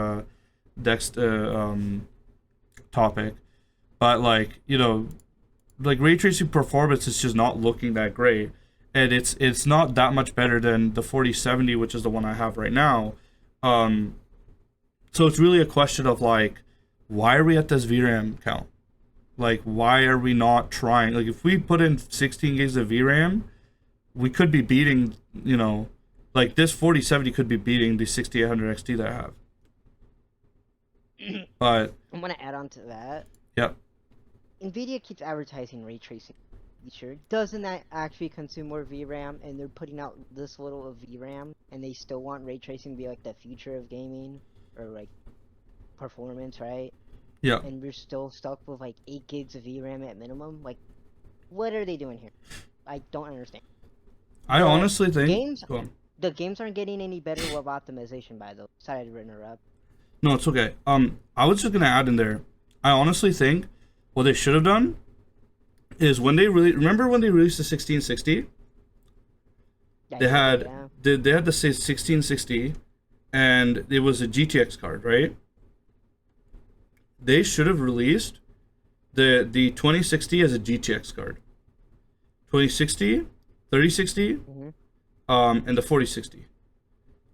topic. But like ray tracing performance is just not looking that great, and it's not that much better than the 4070, which is the one I have right now. So it's really a question of like, why are we at this VRAM count? Like, why are we not trying? Like, if we put in 16 gigs of VRAM, we could be beating, like this 4070 could be beating the 6800 XT that I have. But I'm gonna add on to that. yeah, Nvidia keeps advertising ray tracing feature. Doesn't that actually consume more VRAM? And they're putting out this little of VRAM, and they still want ray tracing to be like the future of gaming or like performance, right? yeah. And we're still stuck with like 8 gigs of VRAM at minimum. Like, what are they doing here? I don't understand. I The honestly think. games, Go on. the games aren't getting any better with optimization, by the way. Sorry to interrupt. No, it's okay. I was just gonna add in there. I honestly think what they should have done is when they really remember when they released the 1660. Yeah, They yeah, had yeah. they had the 1660, and it was a GTX card, right? They should have released the 2060 as a GTX card. 2060, 3060, Mm-hmm. and the 4060.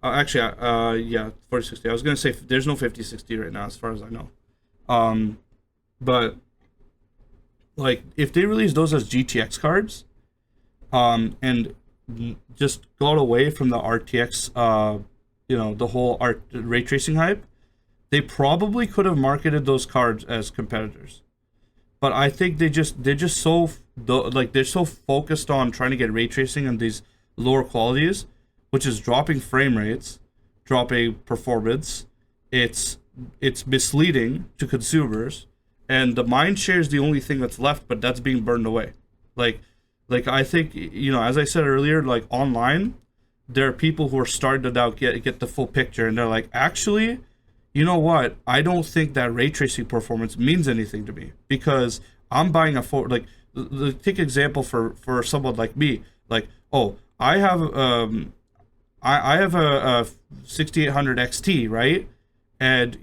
Yeah, 4060. I was gonna say there's no 5060 right now, as far as I know. Um, but like if they release those as GTX cards, and just got away from the RTX, the whole art ray tracing hype, they probably could have marketed those cards as competitors. But I think they're just so like they're so focused on trying to get ray tracing on these lower qualities, which is dropping frame rates, dropping performance. It's misleading to consumers, and the mind share is the only thing that's left, but that's being burned away. Like I think, as I said earlier, like online, there are people who are starting to now get the full picture, and they're like, actually, you know what? I don't think that ray tracing performance means anything to me, because I'm buying a like take example for someone like me. Like, oh, I have a 6800 XT, right? And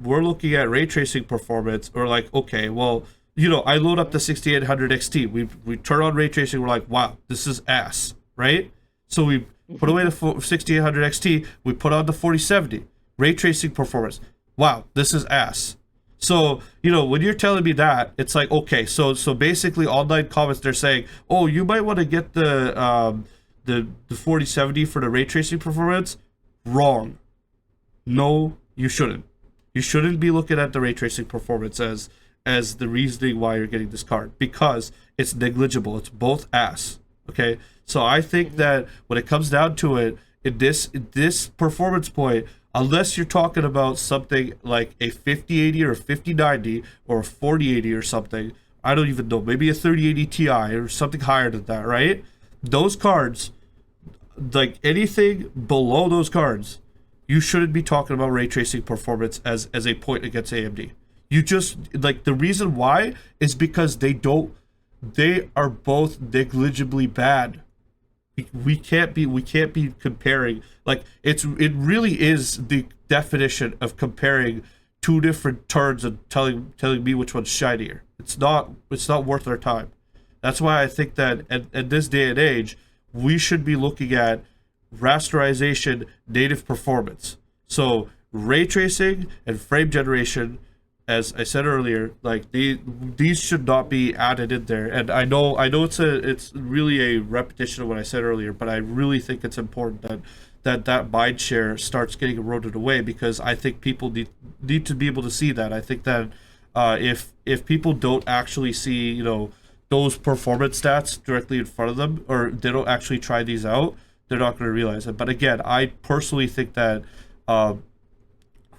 we're looking at ray tracing performance, or like, okay, well, I load up the 6800 XT. We turn on ray tracing. We're like, wow, this is ass, right? So we put away the 6800 XT. We put on the 4070 ray tracing performance. Wow, this is ass. So when you're telling me that, it's like, okay, so basically online comments, they're saying, oh, you might want to get the 4070 for the ray tracing performance. Wrong. No, you shouldn't. You shouldn't be looking at the ray tracing performance as the reasoning why you're getting this card, because it's negligible. It's both ass. Okay, so I think that when it comes down to it, in this performance point, unless you're talking about something like a 5080 or a 5090 or a 4080 or something, I don't even know, maybe a 3080 Ti or something higher than that, right? Those cards, like anything below those cards, you shouldn't be talking about ray tracing performance as a point against AMD. You just, like, the reason why is because they are both negligibly bad. We can't be comparing, like, it really is the definition of comparing two different turds and telling me which one's shinier. It's not worth our time. That's why I think that at this day and age, we should be looking at rasterization native performance. So ray tracing and frame generation, as I said earlier, like these should not be added in there. And I know it's really a repetition of what I said earlier, but I really think it's important that mind share starts getting eroded away, because I think people need to be able to see that. I think that if people don't actually see those performance stats directly in front of them, or they don't actually try these out, they're not going to realize it. But again, I personally think that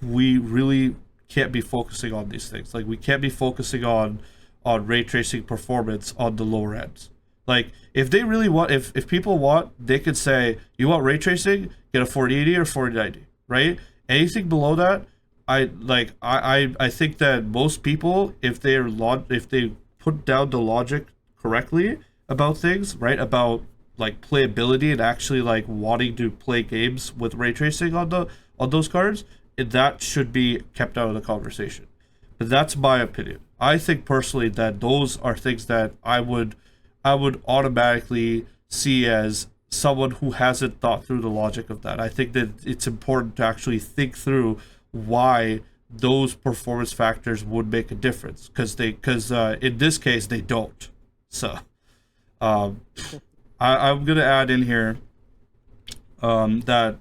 we really can't be focusing on these things. Like, we can't be focusing on ray tracing performance on the lower ends. Like, if they really want, if people want, they could say, you want ray tracing, get a 4080 or 4090, right? Anything below that, I think that most people, if they put down the logic correctly about things, right, about like playability and actually like wanting to play games with ray tracing on those cards, that should be kept out of the conversation. But that's my opinion. I think personally that those are things that I would automatically see as someone who hasn't thought through the logic of that. I think that it's important to actually think through why those performance factors would make a difference, because in this case they don't. So I'm gonna add in here that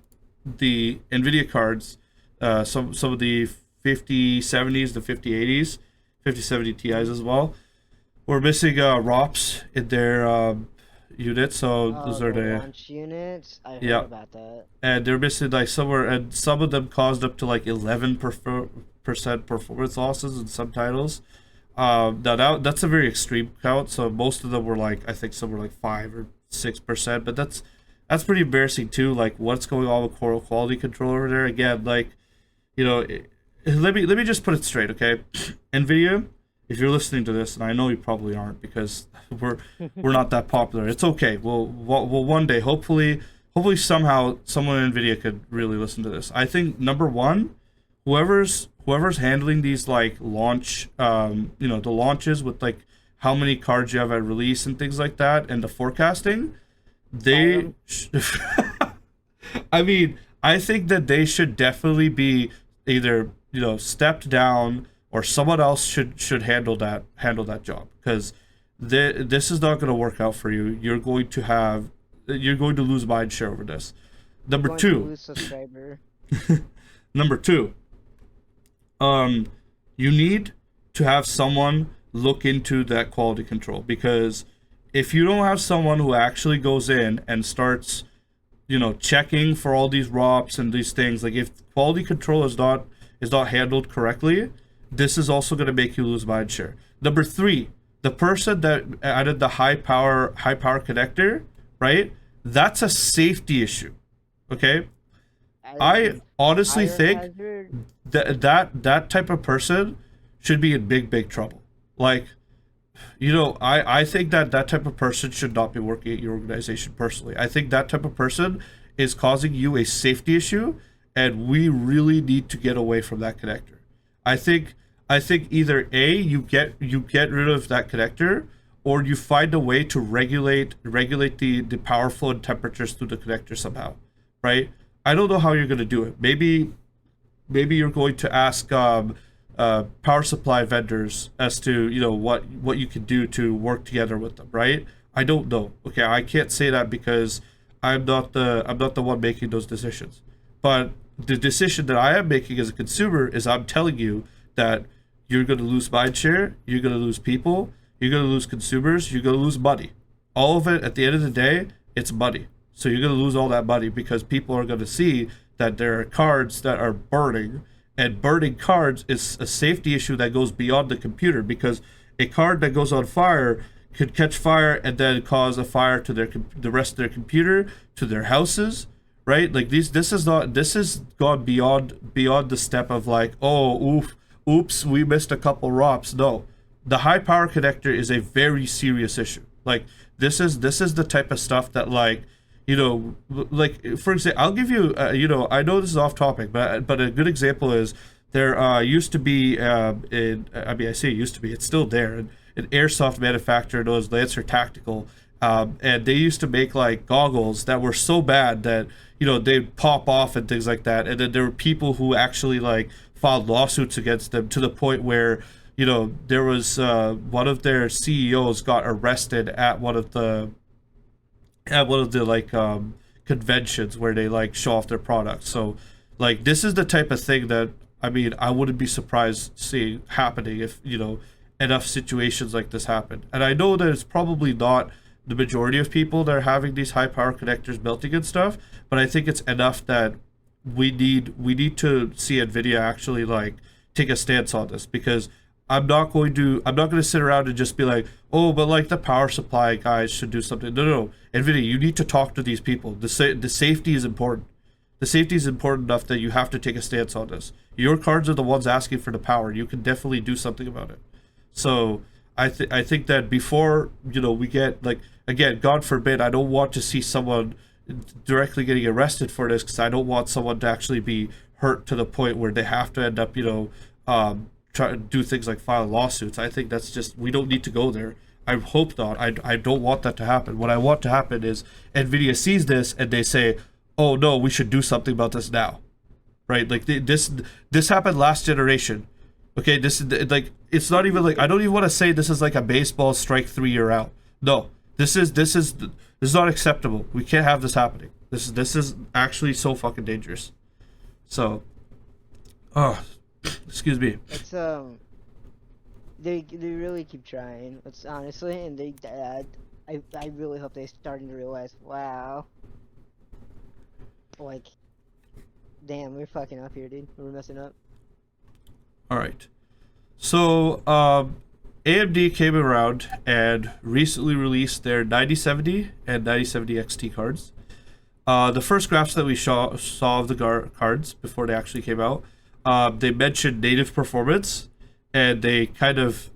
the Nvidia cards, some of the 5070s, the 5080s, 5070 Ti's as well, were missing ROPs in their units. So those are the launch units. I heard yeah, about that. and they're missing like somewhere, and some of them caused up to like 11% performance losses in some titles. Now that's a very extreme count. So most of them were like, I think some were like 5 or 6%, but that's pretty embarrassing too. Like, what's going on with core quality control over there? Again, like, let me just put it straight, okay? Nvidia, if you're listening to this, and I know you probably aren't because we're not that popular. It's okay. We'll one day, hopefully somehow someone in Nvidia could really listen to this. I think number one, whoever's handling these like launch, the launches with like how many cards you have at release and things like that, and the forecasting, they. I mean, I think that they should definitely be either stepped down, or someone else should handle that job, because this is not going to work out for you. You're going to lose mind share over this. Number two. Number two. You need to have someone look into that quality control, because if you don't have someone who actually goes in and starts checking for all these ROPs and these things, like if quality control is not handled correctly, this is also going to make you lose mind share. Number three, the person that added the high power connector, right? That's a safety issue. Okay? I honestly think that type of person should be in big trouble. Like, I think that type of person should not be working at your organization personally. I think that type of person is causing you a safety issue, and we really need to get away from that connector. I think either A, you get rid of that connector, or you find a way to regulate the power flow and temperatures through the connector somehow, right? I don't know how you're going to do it. Maybe you're going to ask power supply vendors as to what you can do to work together with them, right? I don't know. Okay, I can't say that because I'm not the one making those decisions. But the decision that I am making as a consumer is I'm telling you that you're going to lose mind share, you're going to lose people, you're going to lose consumers, you're going to lose money. All of it, at the end of the day, it's money. So you're going to lose all that money because people are going to see that there are cards that are burning, and burning cards is a safety issue that goes beyond the computer, because a card that goes on fire could catch fire and then cause a fire to the rest of their computer, to their houses, right? Like this has gone beyond the step of like, oh, oops, we missed a couple ROPs. No, the high power connector is a very serious issue. Like this is the type of stuff that like, like for example, I'll give you, I know this is off topic, but a good example is there used to be I say it used to be, it's still there, an airsoft manufacturer known as Lancer Tactical, and they used to make like goggles that were so bad that they'd pop off and things like that, and then there were people who actually like filed lawsuits against them, to the point where there was one of their CEOs got arrested at one of the like conventions where they like show off their products. So like this is the type of thing that I wouldn't be surprised seeing happening if enough situations like this happen. And I know that it's probably not the majority of people that are having these high power connectors melting and stuff, but I think it's enough that we need to see Nvidia actually like take a stance on this, because I'm not going to sit around and just be like, oh, but like the power supply guys should do something. No. Nvidia, you need to talk to these people. The safety is important. The safety is important enough that you have to take a stance on this. Your cards are the ones asking for the power. You can definitely do something about it. So I think that before we get like, again, God forbid, I don't want to see someone directly getting arrested for this, because I don't want someone to actually be hurt to the point where they have to end up try to do things like file lawsuits. I think that's just, we don't need to go there. I hope not. I don't want that to happen. What I want to happen is Nvidia sees this and they say, oh no, we should do something about this now, right? Like this happened last generation. Okay, this is like, it's not even like, I don't even want to say this is like a baseball strike 3 year out. No, this is not acceptable. We can't have this happening. This is actually so fucking dangerous. So, excuse me. It's they really keep trying. It's honestly, and I really hope they're starting to realize, wow, like, damn, we're fucking up here, dude. We're messing up. All right. So, AMD came around and recently released their 9070 and 9070 XT cards. The first graphs that we saw of the cards before they actually came out, they mentioned native performance, and they kind of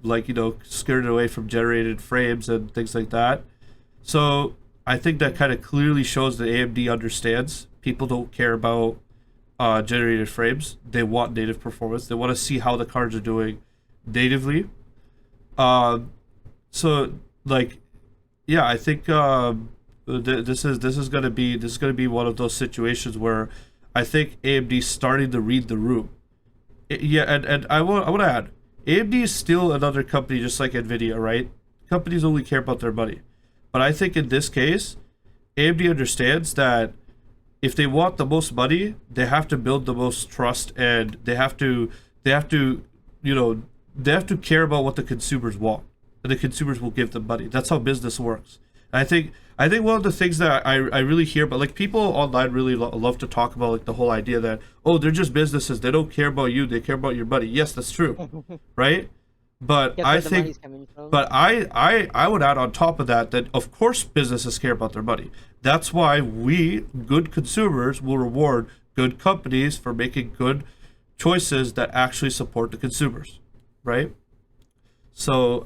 like, skirted away from generated frames and things like that. So I think that kind of clearly shows that AMD understands people don't care about generated frames. They want native performance. They want to see how the cards are doing natively. Um, so like, yeah, I think this is gonna be one of those situations where I think AMD's starting to read the room. Yeah, and I want to add, AMD is still another company just like Nvidia, right? Companies only care about their money, but I think in this case, AMD understands that if they want the most money, they have to build the most trust, and they have to, you know, they have to care about what the consumers want, and the consumers will give them money. That's how business works. And I think one of the things that I really hear, but like people online really love to talk about like the whole idea that, oh, they're just businesses, they don't care about you, they care about your money. Yes, that's true, right? But Guess I where the think money's coming from? but I would add on top of that that of course businesses care about their money. That's why we, good consumers, will reward good companies for making good choices that actually support the consumers, right? So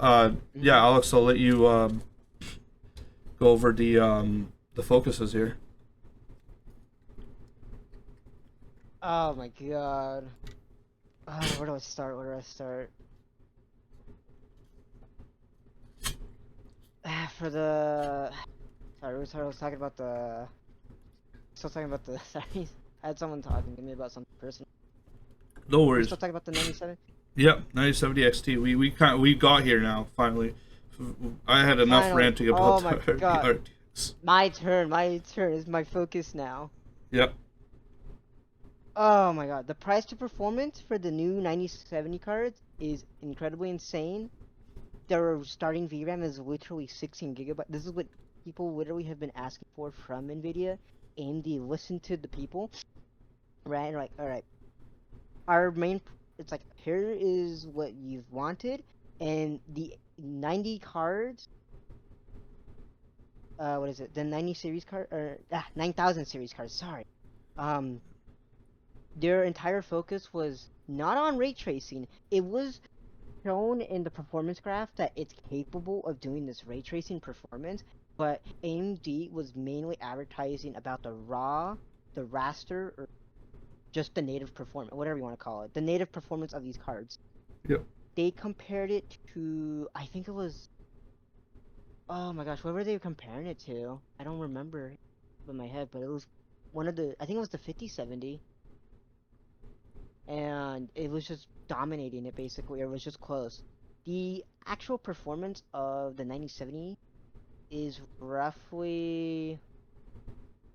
yeah, Hmm. Alex, I'll let you go over the focuses here. Oh my god. Where do I start? Where do I start? For the sorry, I was talking about the still talking about the sorry. I had someone talking to me about something personal. No We're worries. still talking about the 97. Yep, 9070 XT. We got here now finally. I had enough Finally. ranting about Oh the, my the god. RTX. My turn. My turn is my focus now. Yep. Oh my god. The price to performance for the new 9070 cards is incredibly insane. Their starting VRAM is literally 16 gigabytes. This is what people literally have been asking for from Nvidia. AMD listened to the people, right? And like, all right, our main, it's like here is what you've wanted, and the 90 cards. What is it? The 90 series card or 9000 series cards. Sorry. Um, their entire focus was not on ray tracing. It was shown in the performance graph that it's capable of doing this ray tracing performance, but AMD was mainly advertising about the raw, the raster, or just the native performance, whatever you want to call it, the native performance of these cards. Yep. They compared it to, I think it was, oh my gosh, what were they comparing it to? I don't remember in my head, but it was one of the, I think it was the 5070, and it was just dominating it basically, or it was just close. The actual performance of the 9070 is roughly,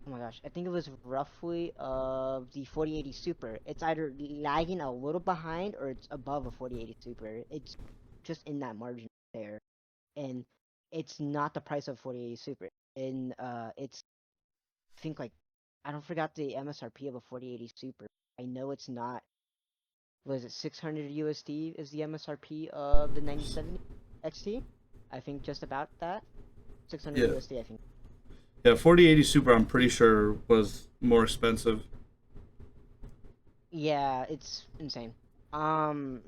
oh my gosh, I think it was roughly of the 4080 Super. It's either lagging a little behind or it's above a 4080 Super. It's just in that margin there, and it's not the price of 4080 Super. And it's I think like I don't forgot the MSRP of a 4080 Super. I know it's not. Was it 600 USD is the MSRP of the 9070 XT? I think just about that. 600 Yeah. USD, I think. Yeah. 4080 Super, I'm pretty sure was more expensive. Yeah, it's insane. Um,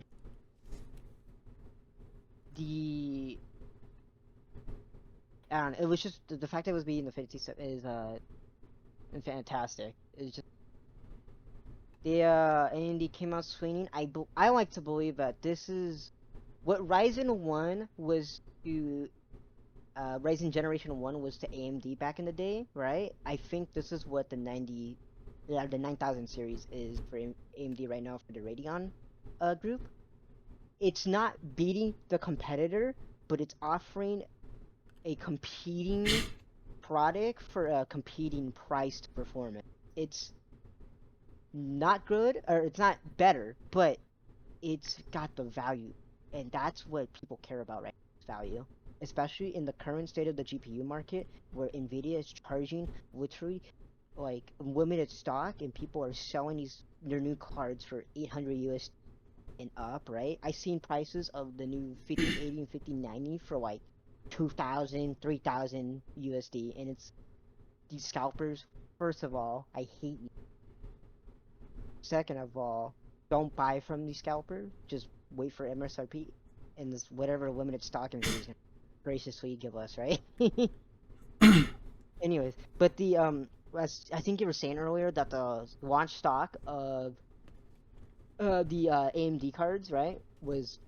the I don't know, it was just the fact that it was being the 50 is fantastic. It's just the AMD came out swinging. I like to believe that this is what Ryzen 1 was to Ryzen Generation 1 was to AMD back in the day, right? I think this is what the 9000 series is for AMD right now for the Radeon group. It's not beating the competitor, but it's offering a competing product for a competing price to performance. It's not good, or it's not better, but it's got the value, and that's what people care about, right? Value, especially in the current state of the GPU market, where Nvidia is charging literally like limited stock, and people are selling their new cards for 800 US and up, right? I seen prices of the new 5080 and 5090 for like 2,000, 3,000 USD, and it's these scalpers. First of all, I hate you. Second of all, don't buy from the scalper. Just wait for MSRP. in this whatever limited stock Nvidia's gonna graciously give us, right? Anyways, but the as I think you were saying earlier that the launch stock of the AMD cards, right, was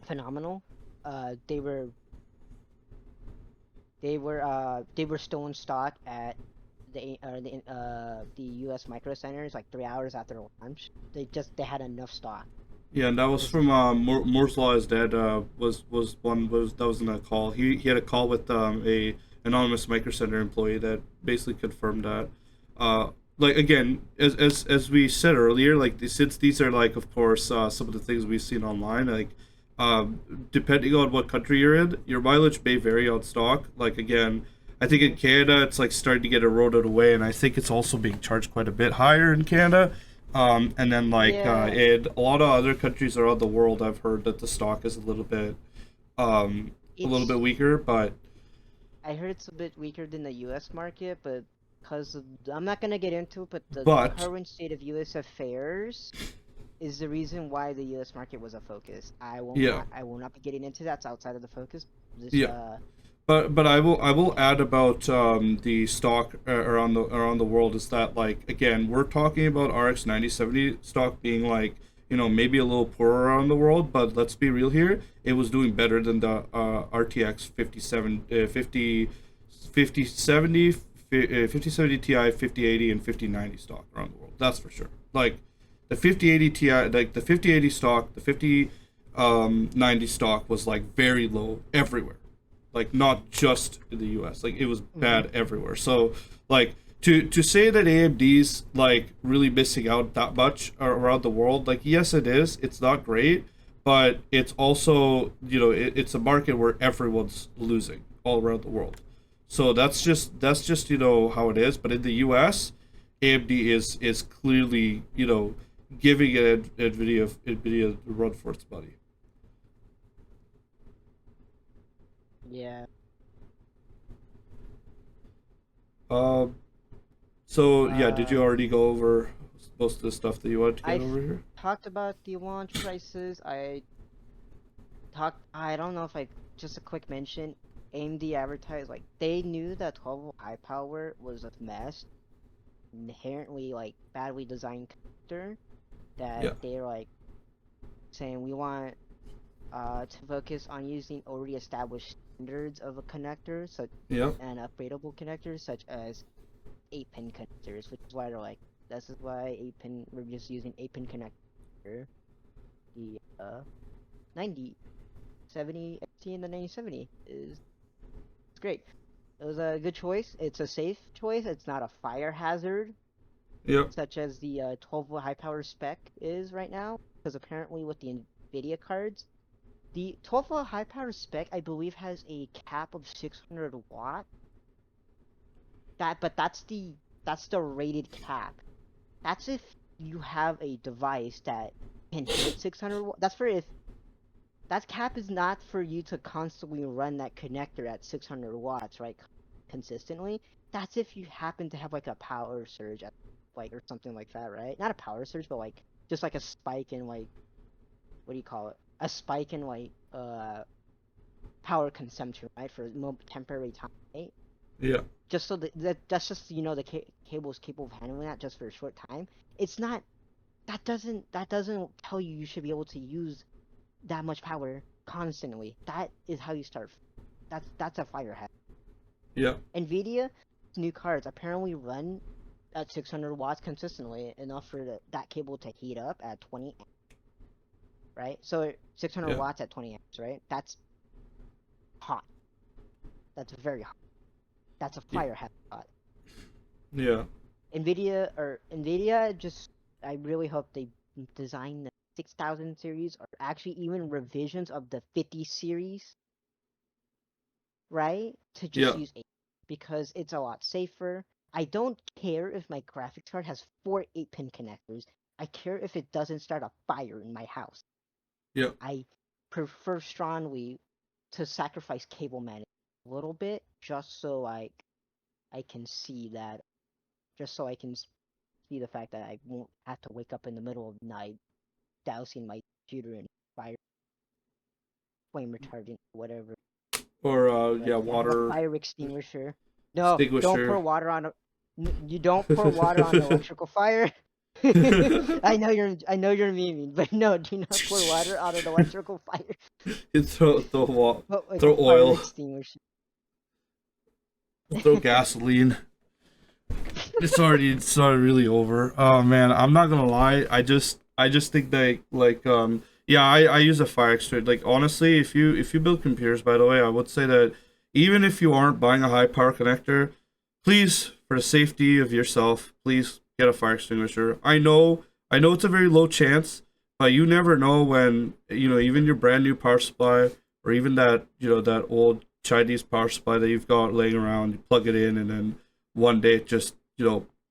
phenomenal. They were they were still in stock at the U.S. Micro Centers like 3 hours after launch. They had enough stock. Yeah, and that was This is from Moore's Law is Dead. That was in a call. He had a call with a anonymous Micro Center employee that basically confirmed that. Uh, like again, as we said earlier, like since these are like of course some of the things we've seen online, like depending on what country you're in, your mileage may vary on stock. Like again, I think in Mhm. Canada it's like starting to get eroded away, and I think it's also being charged quite a bit higher in Canada. And then like Yeah, in a lot of other countries around the world, I've heard that the stock is a little bit it's weaker, but I heard it's a bit weaker than the U.S. market, but because I'm not gonna get into it, but the but current state of U.S. affairs is the reason why the U.S. market was a focus. yeah, I will not be getting into that. It's outside of the focus. This yeah. But I will yeah. add about the stock around the world is that like again we're talking about RX 9070 stock being like maybe a little poorer around the world, but let's be real here, it was doing better than the RTX 5070 Ti, 5080, and 5090 stock around the world. That's for sure. Like the 5080 Ti, like the 5080 stock, the 5090 stock was like very low everywhere, like not just in the US. Like it was Mm-hmm. bad everywhere. So like to say that AMD's like really missing out that much around the world, like yes it is. It's not great, but it's also it's a market where everyone's losing all around the world. So that's just how it is. But in the US, AMD is clearly giving Nvidia the run for its money. Yeah. Um, So yeah, did you Uh, already go over most of the stuff that you wanted to get I've over here? talked about the launch prices. I don't know if I just a quick mention. AMD advertised like they knew that 12 volt high power was a mess, inherently like badly designed connector that Yeah, they're like saying we want to focus on using already established standards of a connector, such yeah, and upgradable connectors such as 8-pin connectors, which is why they're like this is why 8-pin we're just using 8-pin connector, the 9070 XT and the 9070 is it's great. It was a good choice. It's a safe choice. It's not a fire hazard yeah, such as the 12 volt high power spec is right now, because apparently with the Nvidia cards, the 12 volt high power spec I believe has a cap of 600 watt. But that's the rated cap. That's if you have a device that can hit 600 watt. That's for if that cap is not for you to constantly run that connector at 600 watts, right? Consistently. That's if you happen to have like a power surge at like or something like that, right? Not a power surge, but like just like a spike in like what do you call it? A spike in like power consumption, right? For temporary time, right? yeah, Just so that's just the cable is capable of handling that just for a short time. It's not that doesn't tell you you should be able to use that much power constantly. That is how you start. That's a fire hazard. yeah, Nvidia new cards apparently run at 600 watts consistently, enough for that cable to heat up at 20 amps, right? So 600 yeah, watts at 20 amps, right? That's hot. That's very hot. That's a yeah, fire hazard hot. yeah, Nvidia just I really hope they design the 6000 series or actually even revisions of the 50 series, right? To just yeah, use 8 because it's a lot safer. I don't care if my graphics card has 4 8-pin connectors. I care if it doesn't start a fire in my house. yeah, I prefer strongly to sacrifice cable management a little bit just so I can see that just so I can see the fact that I won't have to wake up in the middle of the night dousing my computer in fire. flame retardant, whatever. Or But yeah, yeah, the water fire extinguisher. No, don't pour extinguisher. water on a. You don't pour water on an electrical fire. I know you're memeing, but no, do not pour water on an electrical fire. You But like a throw fire oil, extinguisher. throw gasoline. It's already really over. Oh man, I'm not gonna lie. I just think that yeah, I use a fire extinguisher. Like honestly, if you build computers, by the way, I would say that even if you aren't buying a high power connector, please, for the safety of yourself, please get a fire extinguisher. I know it's a very low chance, but you never know when, even your brand new power supply, or even that, that old Chinese power supply that you've got laying around, you plug it in and then one day it just,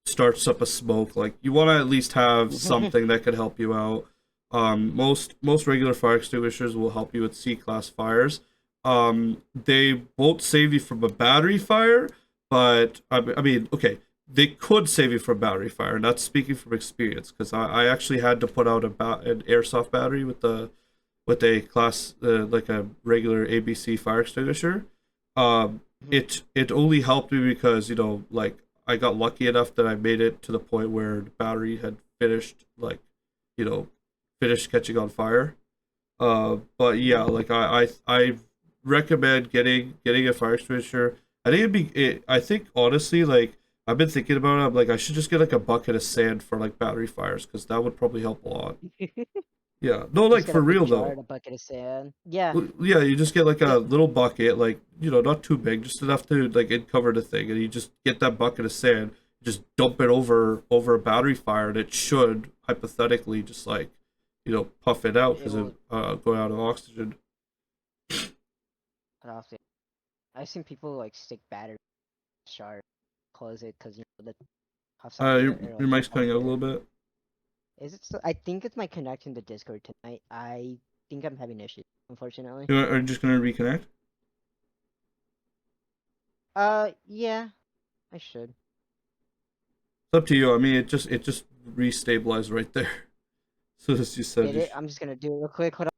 starts up a smoke. Like you want to at least have something that could help you out. Most regular fire extinguishers will help you with C-class fires. They won't save you from a battery fire, but I mean, okay, they could save you from battery fire, and that's speaking from experience, because I actually had to put out an airsoft battery with a class like a regular ABC fire extinguisher. It only helped me because like I got lucky enough that I made it to the point where the battery had finished, like, you know finished catching on fire. But yeah, like I recommend getting a fire extinguisher. I think honestly, like, I've been thinking about it. I'm like, I should just get like a bucket of sand for like battery fires, because that would probably help a lot. Yeah, no, Just like get a for big real jar though. and a bucket of sand. Yeah, Well, yeah, you just get like a the little bucket, like, not too big, just enough to like it cover the thing, and you just get that bucket of sand, just dump it over a battery fire, and it should hypothetically just like, puff it out because of it'll going out of oxygen. cut off. I've seen people like stick battery jar, close it because that puffs off Your, air or your like mic's pump cutting out a air. little bit. Is it still? I think it's my connection to Discord tonight. I think I'm having issues, unfortunately. Are you just gonna reconnect? Yeah, I should. It's up to you. I mean, it just restabilized right there. So as you said, Did it? I'm just gonna do it real quick. Hold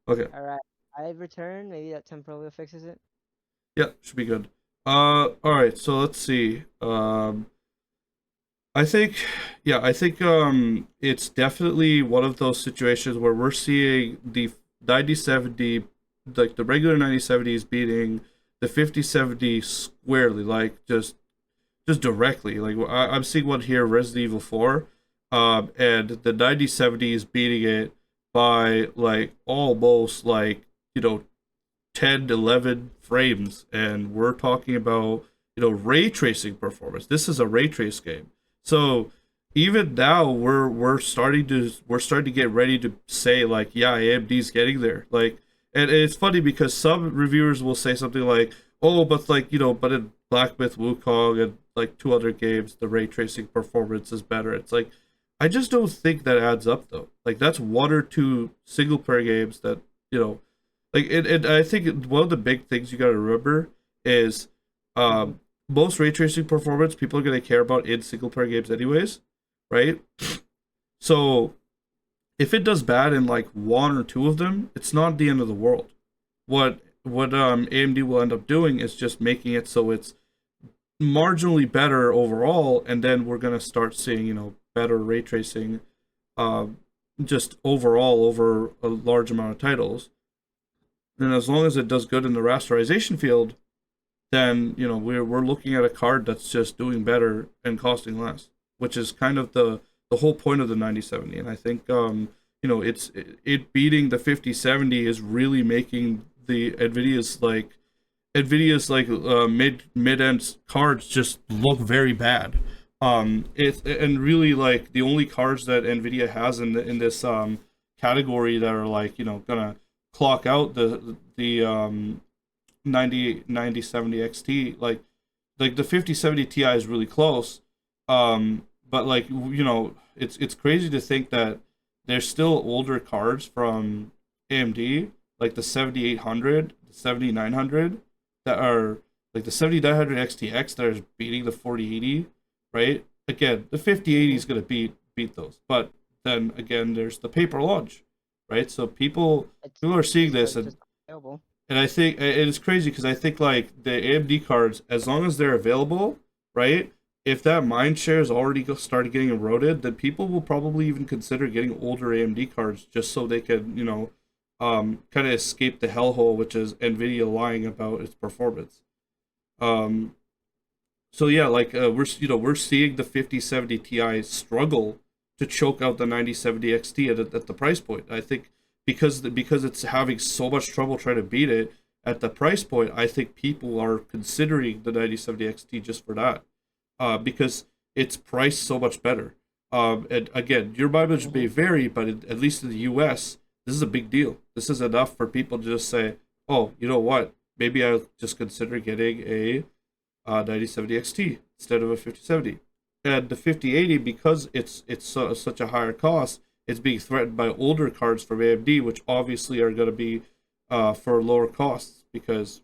okay. on. All right, I returned. Maybe that temporarily fixes it. Yeah, should be good. All right. So let's see. I think, yeah, I think it's definitely one of those situations where we're seeing the 9070, like the regular 9070s beating the 5070 squarely, like just directly. Like I'm seeing one here, Resident Evil 4, and the 9070 is beating it by like almost like, 10 11 frames, and we're talking about, ray tracing performance. This is a ray trace game. So even now we're starting to get ready to say like, yeah, AMD's getting there. Like, and it's funny because some reviewers will say something like, oh, but like, but in Black Myth Wukong and like two other games, the ray tracing performance is better. It's like, I just don't think that adds up though. Like that's one or two single player games that, you know like it. I think one of the big things you got to remember is, Mm-hmm. most ray tracing performance people are going to care about in single player games anyways, right? So if it does bad in like one or two of them, it's not the end of the world. What AMD will end up doing is just making it so it's marginally better overall, and then we're gonna start seeing, better ray tracing, um, just overall over a large amount of titles. And as long as it does good in the rasterization field, then we're looking at a card that's just doing better and costing less, which is kind of the whole point of the 9070. And I think, it beating the 5070 is really making the Nvidia's mid end cards just look very bad. It and really like the only cards that Nvidia has in this category that are like, gonna clock out the 9070 XT, like the 5070 Ti is really close. But like, it's crazy to think that there's still older cards from AMD, like the 7800, the 7900, that are like the 7900 XTX that are beating the 4080, right? Again, the 5080 Mm-hmm. is gonna beat those, but then again, there's the paper launch, right? So people are seeing this, just available. and I think it is crazy because I think like the AMD cards, as long as they're available, right? If that mind share has already started getting eroded, then people will probably even consider getting older AMD cards just so they can, kind of escape the hellhole, which is Nvidia lying about its performance. Um, so yeah, like we're seeing the 5070 Ti struggle to choke out the 9070 XT at the price point. I think because it's having so much trouble trying to beat it at the price point, I think people are considering the 9070 XT just for that, because it's priced so much better. And again, your mileage may vary, but at least in the U.S., this is a big deal. This is enough for people to just say, "Oh, you know what? Maybe I'll just consider getting a 9070 XT instead of a 5070." And the 5080, because it's such a higher cost, it's being threatened by older cards from AMD, which obviously are going to be for lower costs because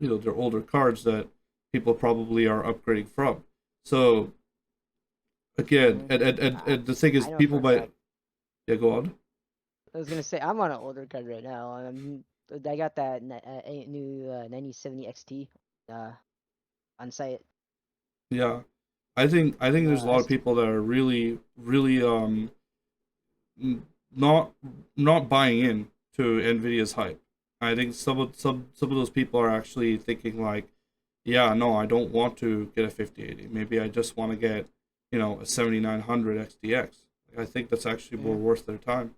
they're older cards that people probably are upgrading from. So again, and the thing is, I know people for a might, fact. yeah, go on. I was gonna say I'm on an older card right now. I got that new 9070 XT uh on site. Yeah, I think there's a lot I of people that are really really n- not not buying in to Nvidia's hype. I think some of those people are actually thinking like, yeah, no, I don't want to get a 5080. Maybe I just want to get, a 7900 XTX. I think that's actually more Mhm. worth their time.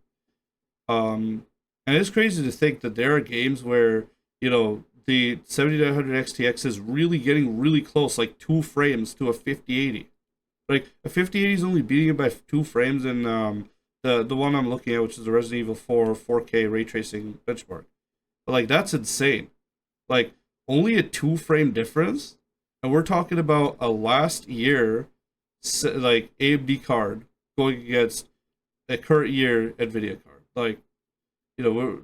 And it's crazy to think that there are games where, the 7900 XTX is really getting really close, like 2 frames to a 5080. Like a 5080 is only beating it by 2 frames in the one I'm looking at, which is the Resident Evil 4 4K ray tracing benchmark. But like that's insane. Like only a 2 frame difference, and we're talking about a last year like AMD card going against a current year Nvidia card. Like we're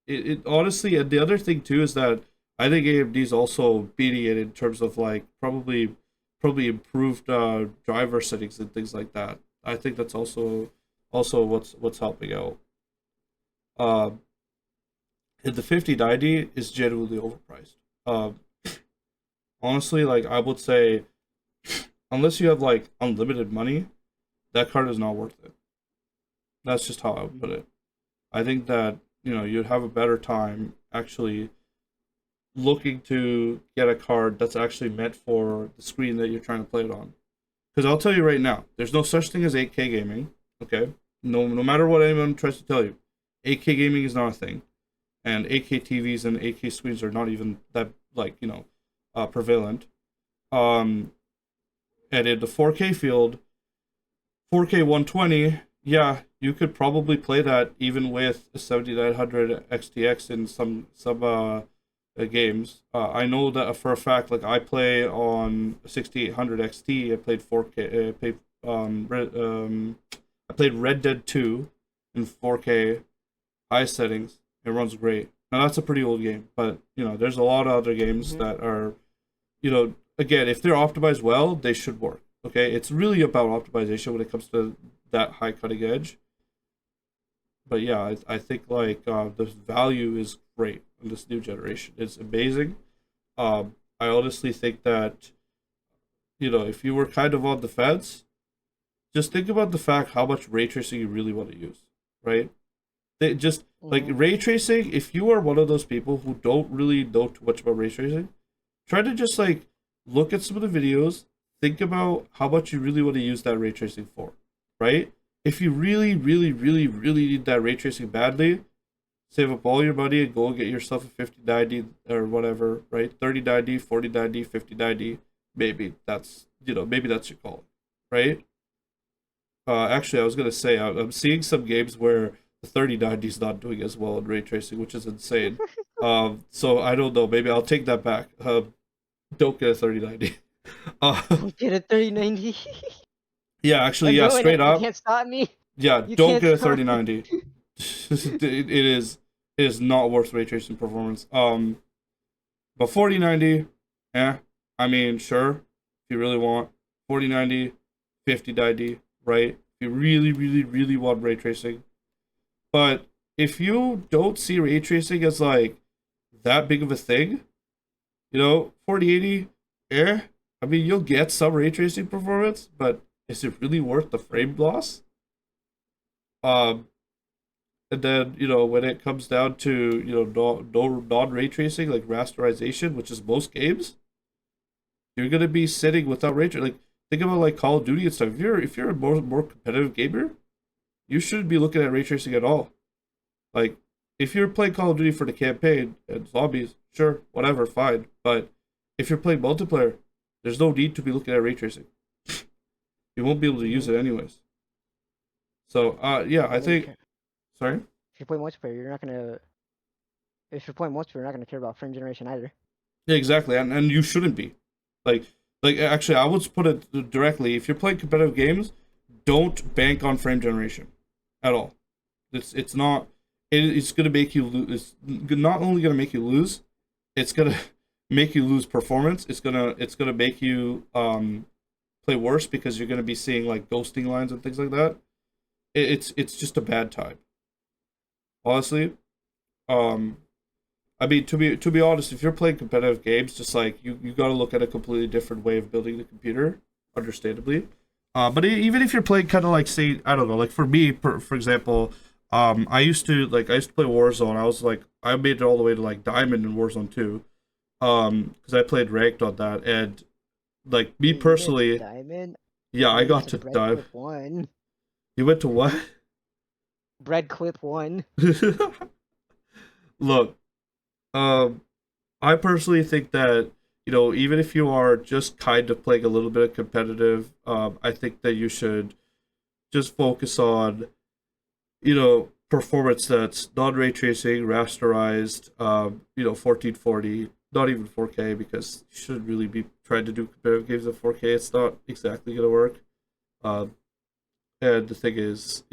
it honestly, and the other thing too is that I think AMD is also beating it in terms of like probably improved driver settings and things like that. I think that's also what's helping out. Um, and the 5090 is genuinely overpriced. Um, honestly, like I would say, unless you have like unlimited money, that card is not worth it. That's just how I would put Mhm. it. I think that you'd have a better time actually looking to get a card that's actually meant for the screen that you're trying to play it on. Because I'll tell you right now, there's no such thing as 8K gaming. Okay, no matter what anyone tries to tell you, 8K gaming is not a thing, and 8K TVs and 8K screens are not even that like prevalent. Um, and in the 4K field, 4K 120, yeah, you could probably play that even with a 7900 XTX in some games. I know that for a fact. Like I play on 6800 XT. I played 4K. I played Red Dead 2 in 4K high settings. It runs great. Now that's a pretty old game, but there's a lot of other games Mhm. that are, again, if they're optimized well, they should work. Okay, it's really about optimization when it comes to that high cutting edge. But yeah, I think like the value is great in this new generation. It's amazing. I honestly think that if you were kind of on the fence, just think about the fact how much ray tracing you really want to use, right? They just like Mhm. ray tracing. If you are one of those people who don't really know too much about ray tracing, try to just like look at some of the videos, think about how much you really want to use that ray tracing for, right? If you really, really, really, really need that ray tracing badly, save up all your money and go and get yourself a 5090 or whatever, right? 3090, 4090, 5090. Maybe that's your call, right? Actually, I was gonna say I'm seeing some games where the 3090 is not doing as well in ray tracing, which is insane. So I don't know. Maybe I'll take that back. Don't get a 3090. Uh, Don't get a 3090. yeah, actually, I'm yeah, doing straight it. You up, can't stop me. yeah, You don't can't get a stop me. 3090. It is not worth ray tracing performance. But 4090, yeah, I mean, sure, if you really want 4090, 5090, right? If you really, really, really want ray tracing, But if you don't see ray tracing as like that big of a thing, 4080, eh? I mean, you'll get some ray tracing performance, but is it really worth the frame loss? Um, and then when it comes down to no non ray tracing like rasterization, which is most games, you're gonna be sitting without ray tracing. Like think about like Call of Duty and stuff. If you're a more competitive gamer, you shouldn't be looking at ray tracing at all. Like if you're playing Call of Duty for the campaign and zombies, sure, whatever, fine. But if you're playing multiplayer, there's no need to be looking at ray tracing. You won't be able to use it anyways. So yeah, I think. Sorry. If you play multiplayer, you're not gonna. If you're playing multiplayer, you're not gonna care about frame generation either. Yeah, exactly, and you shouldn't be. Like actually, I would put it directly. If you're playing competitive games, don't bank on frame generation at all. It's not. It's gonna make you lose. It's not only gonna make you lose, it's gonna make you lose performance. It's gonna make you play worse because you're gonna be seeing like ghosting lines and things like that. It's just a bad time. Honestly, um, I mean, to be honest, if you're playing competitive games, just like you got to look at a completely different way of building the computer, understandably. But even if you're playing kind of like say I don't know, like for me, for example, I used to play Warzone. I made it all the way to like Diamond in Warzone 2, because I played ranked on that, and like me Wait, you made it to personally, diamond? yeah, I I made it got to to bread dive. clip one. You went to what? Bread clip one. Look, um, I personally think that even if you are just kind of playing a little bit of competitive, I think that you should just focus on performance that's non ray tracing, rasterized, 1440, not even 4K because you shouldn't really be trying to do competitive games at 4K. It's not exactly gonna work. Um, and the thing is,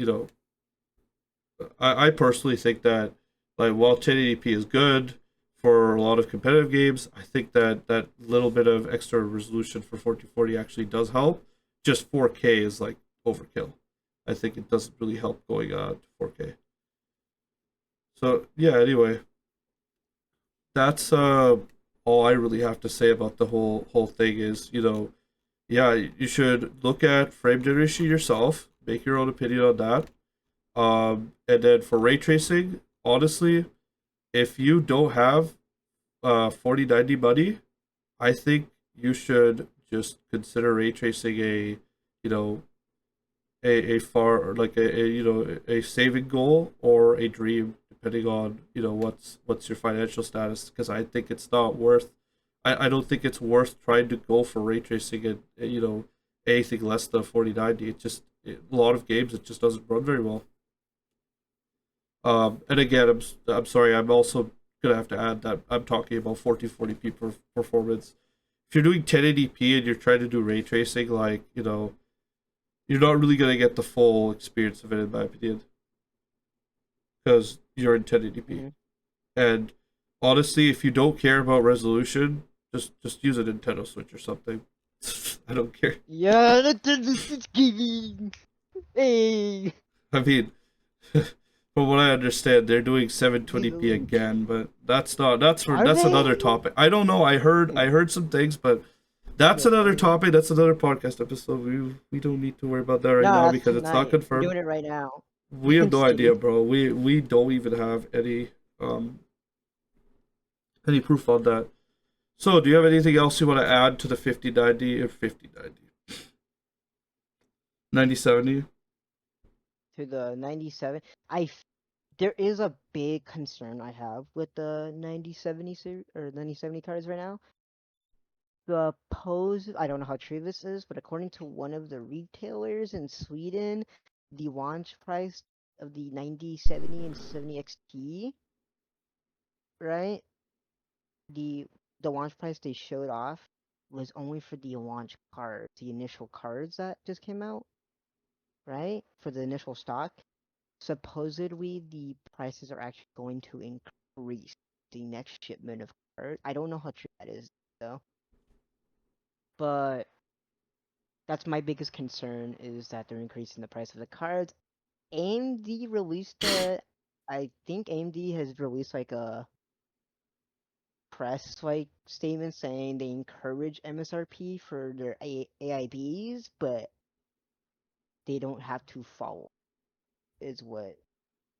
I personally think that like while 1080p is good for a lot of competitive games, I think that that little bit of extra resolution for 1440 actually does help. Just 4K is like overkill. I think it doesn't really help going to 4K. So yeah, anyway, that's all I really have to say about the whole thing is, yeah, you should look at frame generation yourself, make your own opinion on that. And then for ray tracing, honestly, if you don't have 4090 money, I think you should just consider ray tracing you know, a far like a saving goal or a dream, depending on what's your financial status. Because I think it's not worth. I don't think it's worth trying to go for ray tracing and anything less than 4090. A lot of games it just doesn't run very well. And again, I'm sorry. I'm also gonna have to add that I'm talking about 1440p performance. If you're doing 1080p and you're trying to do ray tracing, like you're not really gonna get the full experience of it, in my opinion, because you're in 1080p. Mm-hmm. And honestly, if you don't care about resolution, just use a Nintendo Switch or something. I don't care. Yeah, that's giving. Hey, I mean, from what I understand, they're doing Viva 720p Link. again, but Are that's another they? topic. I don't know. I heard some things, but that's another No. topic. That's another podcast episode. We don't need to worry about that right No, now that's because it's not tonight. We're confirmed. doing it right now. We have no Just idea, kidding. bro. We don't even have um any proof on that. So, do you have anything else you want to add to the 5090 or 5090 9070? To the 97. There is a big concern I have with the 9070 series or 9070 cards right now. I don't know how true this is, but according to one of the retailers in Sweden, the launch price of the 9070 and 70 XT, right? The the launch price they showed off was only for the launch card, the initial cards that just came out, right? For the initial stock. Supposedly, the prices are actually going to increase the next shipment of cards. I don't know how true that is, though. But that's my biggest concern is that they're increasing the price of the cards. AMD released I think AMD has released like a press like statement saying they encourage MSRP for their AIBs, but they don't have to follow. Is what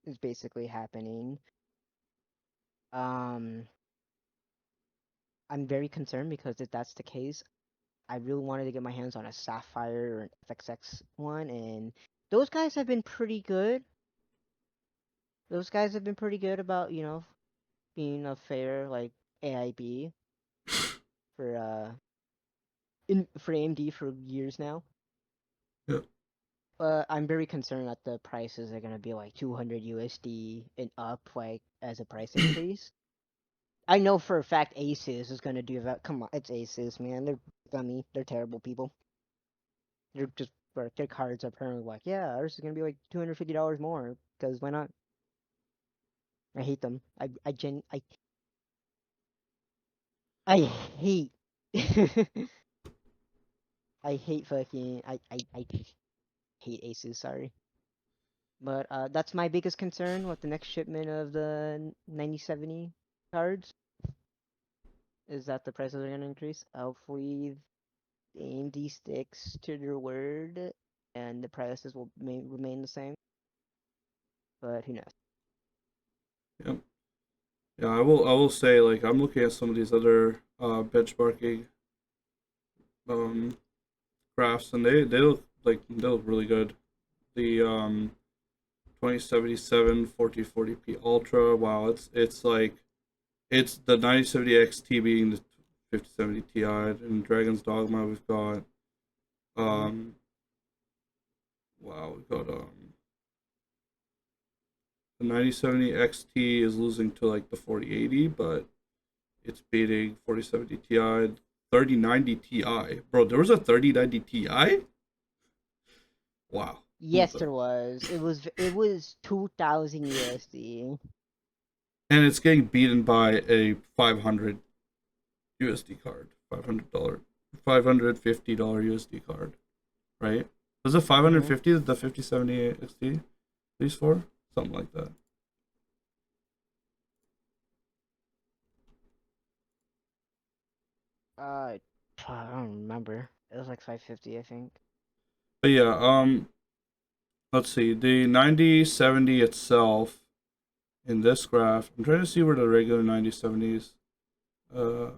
is basically happening. Um, I'm very concerned because if that's the case, I really wanted to get my hands on a Sapphire or an FXX one, and those guys have been pretty good. Those guys have been pretty good about, being a fair like AIB for for AMD for years now. Yeah. I'm very concerned that the prices are gonna be like 200 USD and up, like as a price increase. I know for a fact Asus is gonna do that. Come on, it's Asus, man. They're dummy. They're terrible people. They're just their cards are apparently like, yeah, ours is gonna be like $250 more. Because why not? I hate them. I hate. I hate fucking. I hate Asus. Sorry. But that's my biggest concern with the next shipment of the 9070 cards is that the prices are gonna increase. Hopefully, AMD sticks to their word and the prices will remain the same. But who knows? Yeah. Yeah, I will say, like, I'm looking at some of these other benchmarking um graphs, and they look really good. The 2077 1440p Ultra, wow, it's like it's the 9070 XT being the 5070 Ti, and Dragon's Dogma we've got Mm-hmm. um wow, we've got the 9070 XT is losing to like the 4080, but it's beating 4070 Ti, 3090 Ti. Bro, there was a 3090 Ti? Wow. Who Yes, the there was. It was 2,000 USD. and it's getting beaten by a 500 USD card. $500, $550 USD card, right? Was it Mm-hmm. 550 the 5070 XT? These four? Something like that. Uh, I don't remember. It was like 550, I think. But yeah, let's see. The 9070 itself in this graph, I'm trying to see where the regular 9070s uh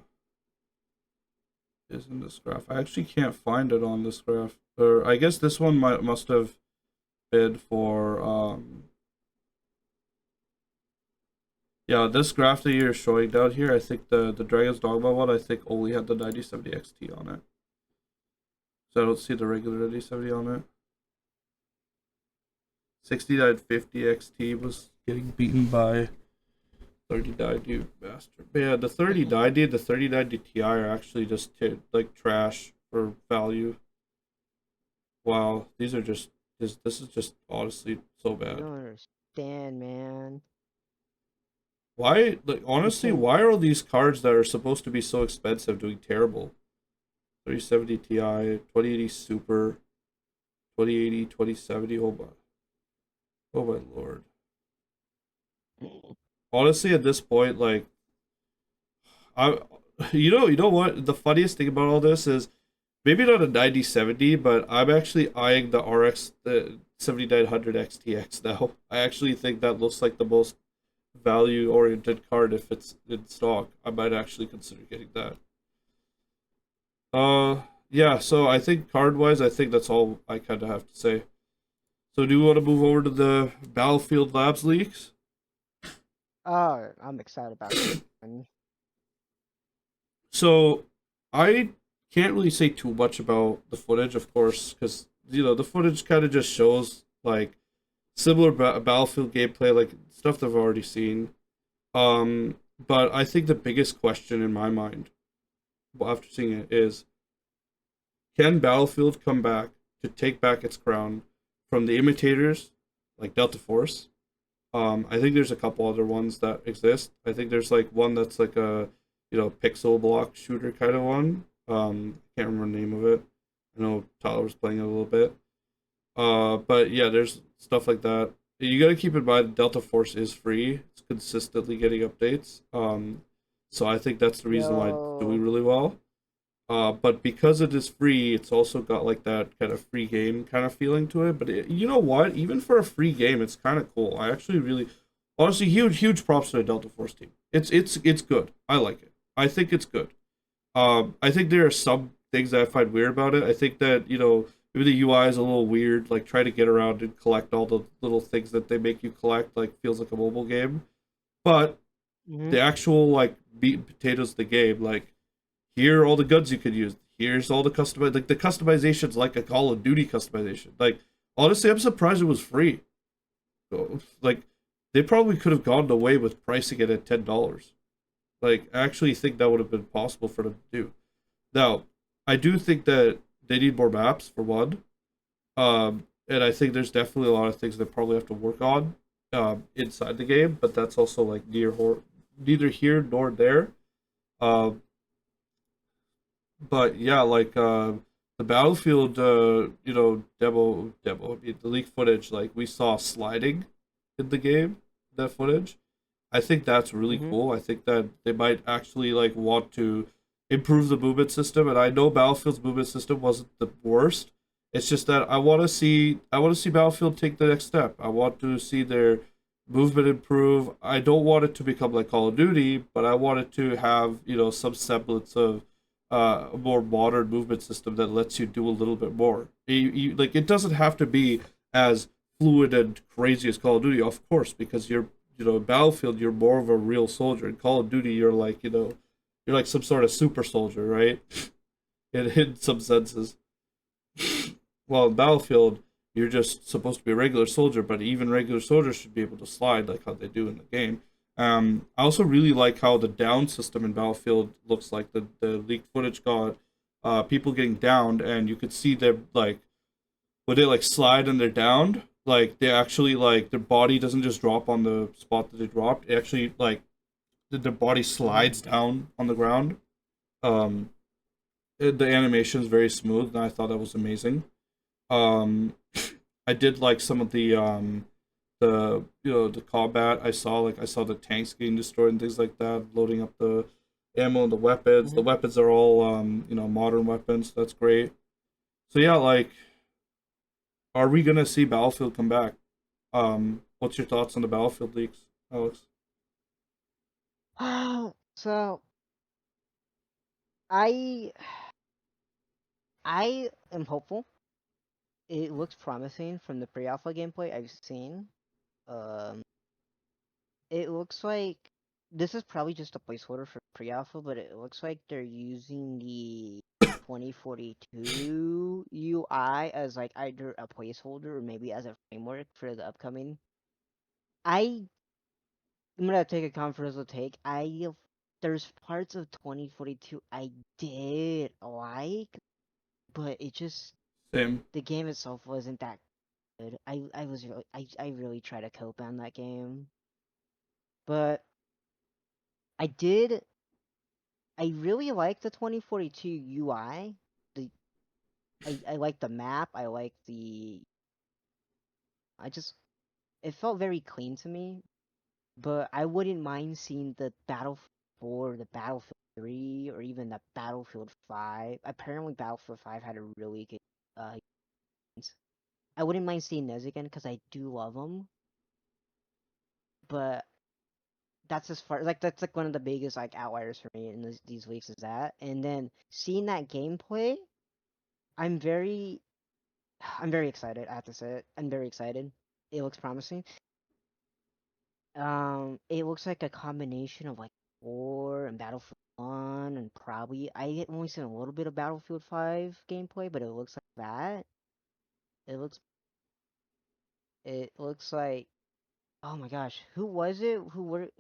is in this graph. I actually can't find it on this graph. Or I guess this one must have bid for yeah, this graph that you're showing down here, I think the Dragon's Dogma one, I think only had the 9070 XT on it. So I don't see the regular 9070 on it. 6950 XT was getting beaten by 3090, you bastard. But yeah, the 3090 and the 3090 Ti are actually just like trash for value. Wow, these are just this is just honestly so I bad. don't understand, man. Why, like, You honestly, can't. why are all these cards that are supposed to be so expensive doing terrible? 3070 Ti, 2080 Super, 2080, 2070. Oh my lord. Honestly, at this point, like, I, you know what? The funniest thing about all this is maybe not a 9070, but I'm actually eyeing the RX the 7900 XTX now. I actually think that looks like the most value oriented card if it's in stock. I might actually consider getting that. Uh, yeah. So I think card wise, I think that's all I kind of have to say. So do you want to move over to the Battlefield Labs leaks? Oh, I'm excited about this one. So I can't really say too much about the footage, of course, because the footage kind of just shows like similar Battlefield gameplay, like stuff that I've already seen. But I think the biggest question in my mind, well, after seeing it, is can Battlefield come back to take back its crown from the imitators like Delta Force? I think there's a couple other ones that exist. I think there's like one that's like a pixel block shooter kind of one. Can't remember the name of it. I know Tyler was playing it a little bit. But yeah, there's stuff like that. you got to keep in mind Delta Force is free. It's consistently getting updates. So I think that's the reason why it's doing Yo. really well. But because it is free, it's also got like that kind of free game kind of feeling to it. But you know what? Even for a free game, it's kind of cool. I actually really, honestly, huge props to the Delta Force team. It's good. I like it. I think it's good. I think there are some things that I find weird about it. I think that maybe the UI is a little weird. Like try to get around and collect all the little things that they make you collect. Like feels like a mobile game. But Mhm. the actual like meat and potatoes of the game, like here are all the guns you could use. Here's all the the customizations like a Call of Duty customization. Like honestly, I'm surprised it was free. Like they probably could have gone away with pricing it at $10. Like I actually think that would have been possible for them to do. Now, I do think that they need more maps for one. And I think there's definitely a lot of things they probably have to work on inside the game, but that's also like neither here nor there. Um, but yeah, like the Battlefield, demo, I mean, the leak footage, like we saw sliding in the game, that footage. I think that's really Mhm. cool. I think that they might actually like want to improve the movement system, and I know Battlefield's movement system wasn't the worst. It's just that I want to see Battlefield take the next step. I want to see their movement improve. I don't want it to become like Call of Duty, but I want it to have, some semblance of a more modern movement system that lets you do a little bit more. Like it doesn't have to be as fluid and crazy as Call of Duty, of course, because in Battlefield you're more of a real soldier. In Call of Duty you're like, you're like some sort of super soldier, right? In some senses. Well, in Battlefield you're just supposed to be a regular soldier, but even regular soldiers should be able to slide like how they do in the game. I also really like how the down system in Battlefield looks like. The leaked footage got people getting downed, and you could see them like when they like slide and they're downed, like they actually like their body doesn't just drop on the spot that they dropped. It actually like their body Mhm. slides down on the ground. Um, the animation is very smooth, and I thought that was amazing. Um, I did like some of the combat. I saw the tanks getting destroyed and things like that, loading up the ammo and the weapons. The Mhm. weapons are all modern weapons. That's great. So yeah, like, are we gonna see Battlefield come back? What's your thoughts on the Battlefield leaks, Alex? So I I am hopeful. It looks promising from the pre-alpha gameplay I've seen. Um, it looks like this is probably just a placeholder for pre-alpha, but it looks like they're using the 2042 UI as like either a placeholder or maybe as a framework for the upcoming. I I'm gonna take a controversial take. There's parts of 2042 I did like, but it just Same. the game itself wasn't that good. I really try to cope on that game, but I did I really like the 2042 UI. The I like the map. I like the I just it felt very clean to me. But I wouldn't mind seeing the Battlefield 4, the Battlefield 3, or even the Battlefield 5. Apparently, Battlefield 5 had a really good. Uh, games. I wouldn't mind seeing those again because I do love them. But that's as far like that's like one of the biggest like outliers for me in these weeks is that. And then seeing that gameplay, I'm very, I'm very excited. I have to say it. I'm very excited. It looks promising. It looks like a combination of like 4 and Battlefield 1 and probably I had only seen a little bit of Battlefield 5 gameplay, but it looks like that. It looks it looks like oh my gosh, who was it?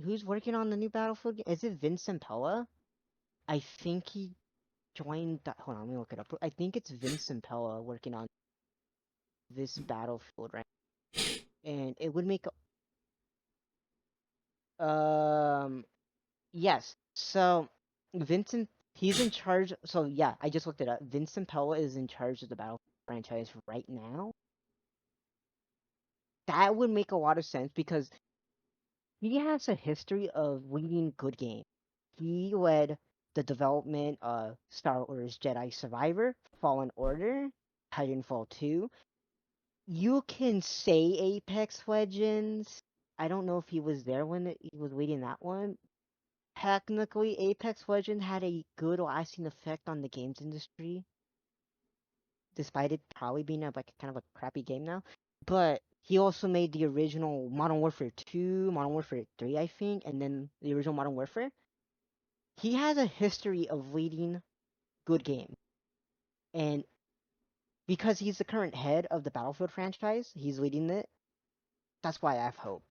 Who's working on the new Battlefield? Is it Vincent Pella? I think he joined hold on, let me look it up. I think it's Vincent Pella working on this Battlefield right. And it would make um yes. So Vincent, he's in charge. So yeah, I just looked it up. Vincent Pella is in charge of the Battlefield franchise right now. that would make a lot of sense because he has a history of leading good games. He led the development of Star Wars Jedi Survivor, Fallen Order, Titanfall 2. You can say Apex Legends. I don't know if he was there when he was leading that one. Technically, Apex Legends had a good lasting effect on the games industry, despite it probably being like kind of a crappy game now. But he also made the original Modern Warfare 2, Modern Warfare 3, I think, and then the original Modern Warfare. He has a history of leading good games. And because he's the current head of the Battlefield franchise, he's leading it. That's why I have hope.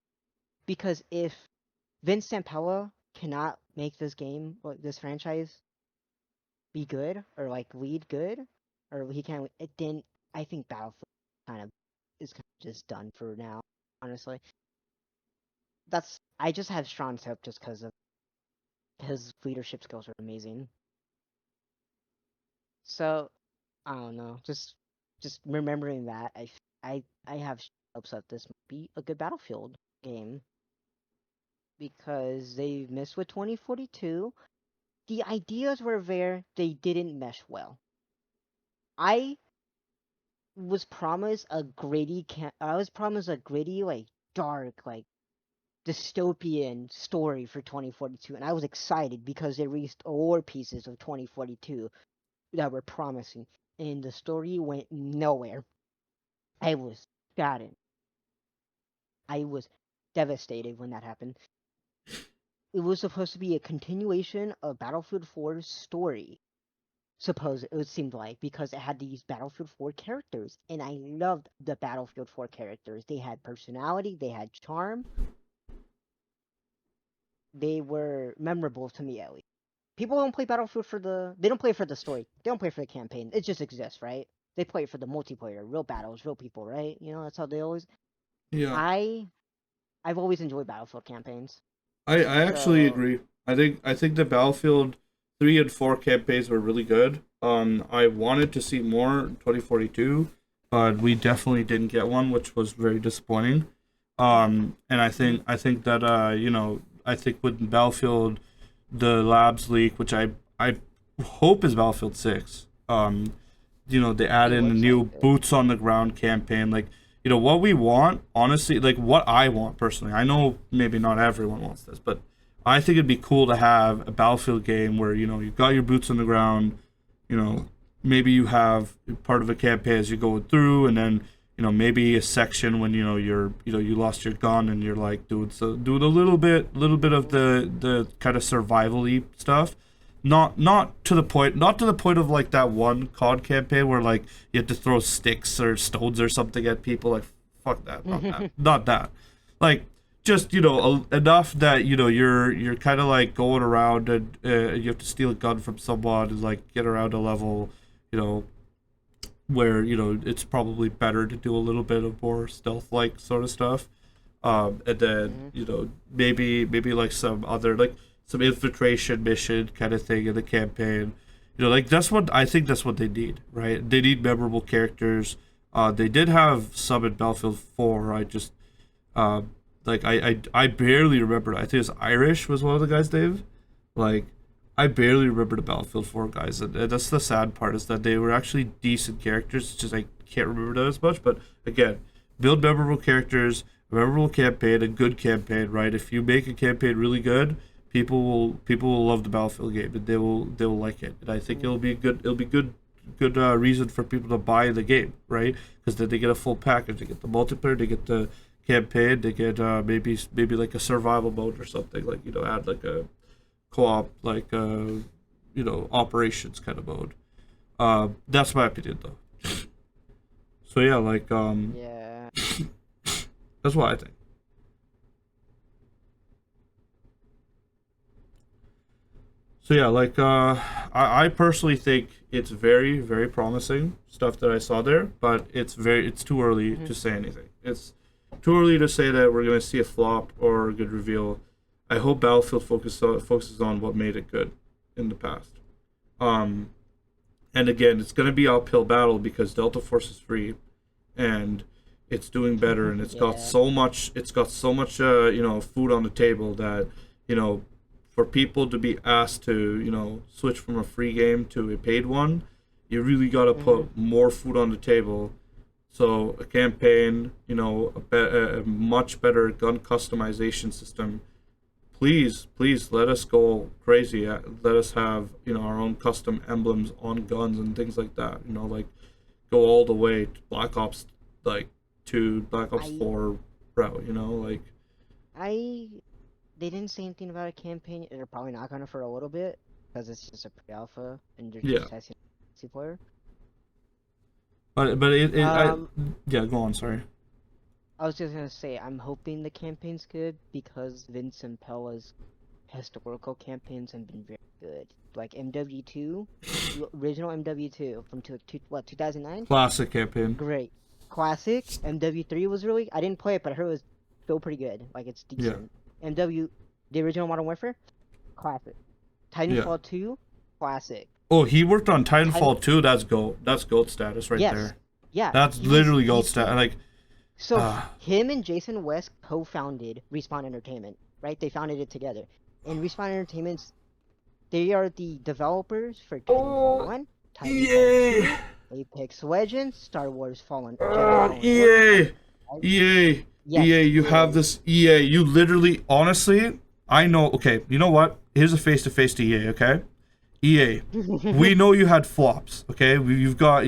Because if Vince Zampella cannot make this game, or this franchise, be good or like lead good, or he can't, then I think Battlefield kind of is kind of just done for now. Honestly, I just have strong hope just because of his leadership skills are amazing. So I don't know, just remembering that I have hopes that this might be a good Battlefield game because they missed with 2042. The ideas were there, they didn't mesh well. I I was promised a gritty, like dark, like dystopian story for 2042, and I was excited because they released lore pieces of 2042 that were promising, and the story went nowhere. I was saddened. I was devastated when that happened. It was supposed to be a continuation of Battlefield 4's story. It seemed like, because it had these Battlefield 4 characters, and I loved the Battlefield 4 characters. They had personality, they had charm, they were memorable to me at least. People don't play Battlefield they don't play for the story. They don't play for the campaign. It just exists, right? They play it for the multiplayer, real battles, real people, right? You know, that's how they always. Yeah. I I've always enjoyed Battlefield campaigns. I actually So, agree. I think the Battlefield 3 and 4 campaigns were really good. I wanted to see more in 2042, but we definitely didn't get one, which was very disappointing. And mhm. I think that I think with Battlefield, the Labs leak, which I hope is Battlefield 6. They add It in a looks new like it. boots on the ground campaign. Like, what we want, honestly, like what I want personally. I know maybe not everyone wants this, but I think it'd be cool to have a Battlefield game where, you've got your boots on the ground, you know, maybe you have part of a campaign as you go through, and then, maybe a section when, you lost your gun and you're like doing a little bit of the kind of survival-y stuff. Not to the point of like that one COD campaign where like you have to throw sticks or stones or something at people. Like, fuck that, not that. Like, just, enough that, you're kind of like going around and you have to steal a gun from someone and like get around a level, you know where, it's probably better to do a little bit of more stealth like sort of stuff. And then, Mhm. maybe like some other, like some infiltration mission kind of thing in the campaign. Like, that's what they need, right? They need memorable characters. They did have some in Battlefield 4. I just uh, like I barely remember. I think it's Irish was one of the guys, Dave. Like, I barely remember the Battlefield 4 guys, and that's the sad part, is that they were actually decent characters. It's just I can't remember them as much. But again, build memorable characters, a memorable campaign, a good campaign, right? If you make a campaign really good, people will love the Battlefield game, and they will like it. And I think Mhm. it'll be good reason for people to buy the game, right? Because then they get a full package. They get the multiplayer, they get the campaign, they get maybe like a survival mode or something, like, add like a co-op, like operations kind of mode. That's my opinion though. So yeah, like Yeah. that's what I think. So yeah, like I personally think it's very, very promising stuff that I saw there, but it's too early Mhm. to say anything. It's too early to say that we're gonna see a flop or a good reveal. I hope Battlefield focuses on what made it good in the past. Um, and again, it's gonna be uphill battle because Delta Force is free, and it's doing better, and it's got Yeah. so much. It's got so much, food on the table that, you know, for people to be asked to, switch from a free game to a paid one, you really got to Mhm. put more food on the table. So a campaign, a much better gun customization system. Please let us go crazy. Let us have, our own custom emblems on guns and things like that. Like go all the way to Black Ops, like to Black Ops I 4 route. Like I they didn't say anything about a campaign. They're probably not gonna for a little bit because it's just a pre-alpha and they're yeah. just testing multiplayer. But it I Um, yeah, go on. Sorry. I was just gonna say I'm hoping the campaign's good because Vincent Pella's historical campaigns have been very good. Like MW2, original MW2 from 2009, Classic campaign. great. Classic MW3 was really. I didn't play it, but I heard it was still pretty good. Like it's Yeah. decent. MW, the original Modern Warfare, classic. Yeah. Titanfall 2, classic. Oh, he worked on Titan, Titanfall 2. That's gold. That's gold status right yes, there. yeah. That's literally gold status. Like, So uh, him and Jason West co-founded Respawn Entertainment, right? They founded it together. And Respawn Entertainment's they are the developers for Titanfall oh, 1, Titanfall EA. 2, Apex Legends, Star Wars Jedi Fallen Order. EA. EA. EA, Yes, you have EA. this EA. You literally, honestly, I know. Okay, you know what? Here's a face to face to EA, okay? EA, we know you had flops, okay? You've got.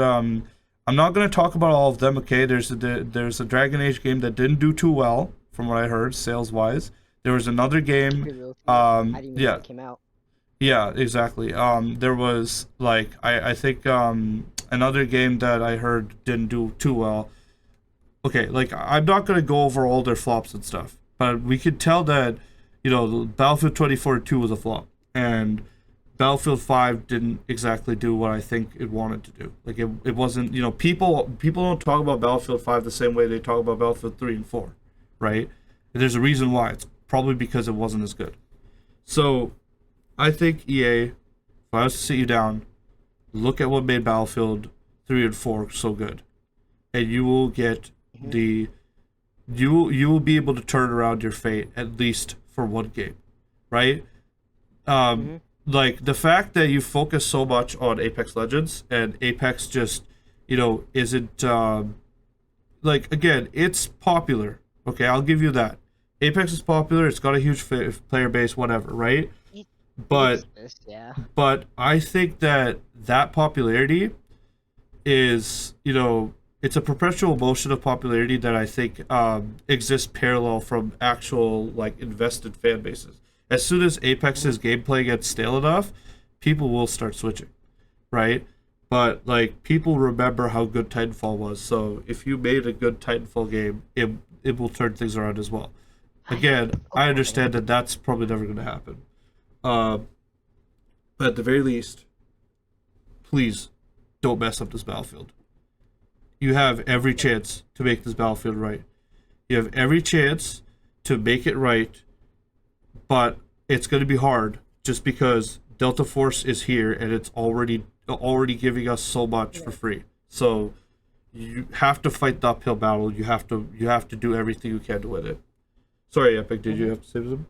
I'm not gonna talk about all of them, okay? There's a Dragon Age game that didn't do too well, from what I heard, sales wise. There was another game, Revealed. I didn't even know yeah, it came out. yeah, exactly. There was like I think another game that I heard didn't do too well. Okay, like I'm not gonna go over all their flops and stuff, but we could tell that, Battlefield 2042 was a flop, and Battlefield 5 didn't exactly do what I think it wanted to do. Like it wasn't, people don't talk about Battlefield 5 the same way they talk about Battlefield 3 and 4, right? And there's a reason why. It's probably because it wasn't as good. So I think EA, if I was to sit you down, look at what made Battlefield 3 and 4 so good, and you will get Hmm. the you will be able to turn around your fate at least for one game, right? Um, Hmm. like the fact that you focus so much on Apex Legends and Apex just, isn't like again, it's popular. Okay, I'll give you that. Apex is popular. It's got a huge player base, whatever, right? It, it But exists, yeah. but I think that popularity is, it's a perpetual motion of popularity that I think exists parallel from actual like invested fan bases. As soon as Hmm. Apex's gameplay gets stale enough, people will start switching, right? But like people remember how good Titanfall was, so if you made a good Titanfall game, it will turn things around as well. Again, I Hopefully. understand that that's probably never going to happen. Uh, but at the very least, please don't mess up this battlefield. You have every chance to make this battlefield right. You have every chance to make it right, but it's going to be hard just because Delta Force is here and it's already giving us so much for free. So you have to fight the uphill battle. You have to do everything you can to win it. Sorry, Epic. Did Hmm. you have to say something?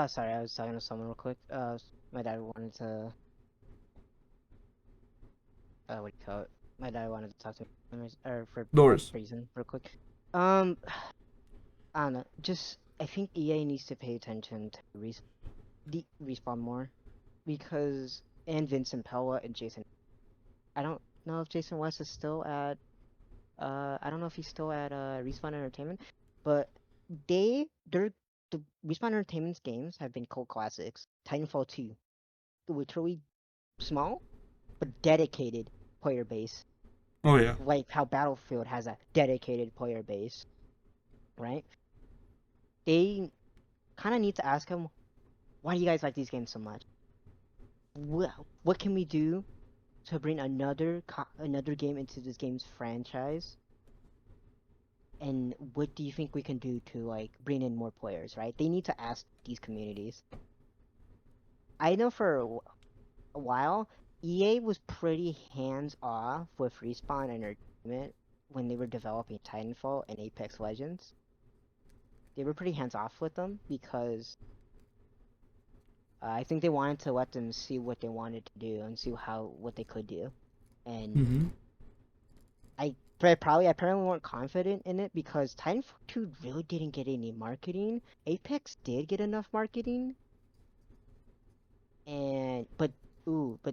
Sorry, I was talking to someone real quick. My dad wanted to, what do you call it? My dad wanted to talk to me, or for No a worries. reason, real quick. Um, I don't know. Just, I think EA needs to pay attention to Respawn more because, and Vincent Pella and Jason. I don't know if Jason West is still at, I don't know if he's still at, Respawn Entertainment, but they're, the Respawn Entertainment's games have been cult classics. Titanfall 2, literally small but dedicated player base, Oh yeah. like how Battlefield has a dedicated player base, right? They kind of need to ask him, why do you guys like these games so much? What can we do to bring another game into this game's franchise? And what do you think we can do to like bring in more players, right? They need to ask these communities. I know for a while, EA was pretty hands off with Respawn Entertainment when they were developing Titanfall and Apex Legends, they were pretty hands off with them because I think they wanted to let them see what they wanted to do and see what they could do. And Mm-hmm. I apparently weren't confident in it because Titanfall 2 really didn't get any marketing. Apex did get enough marketing, and but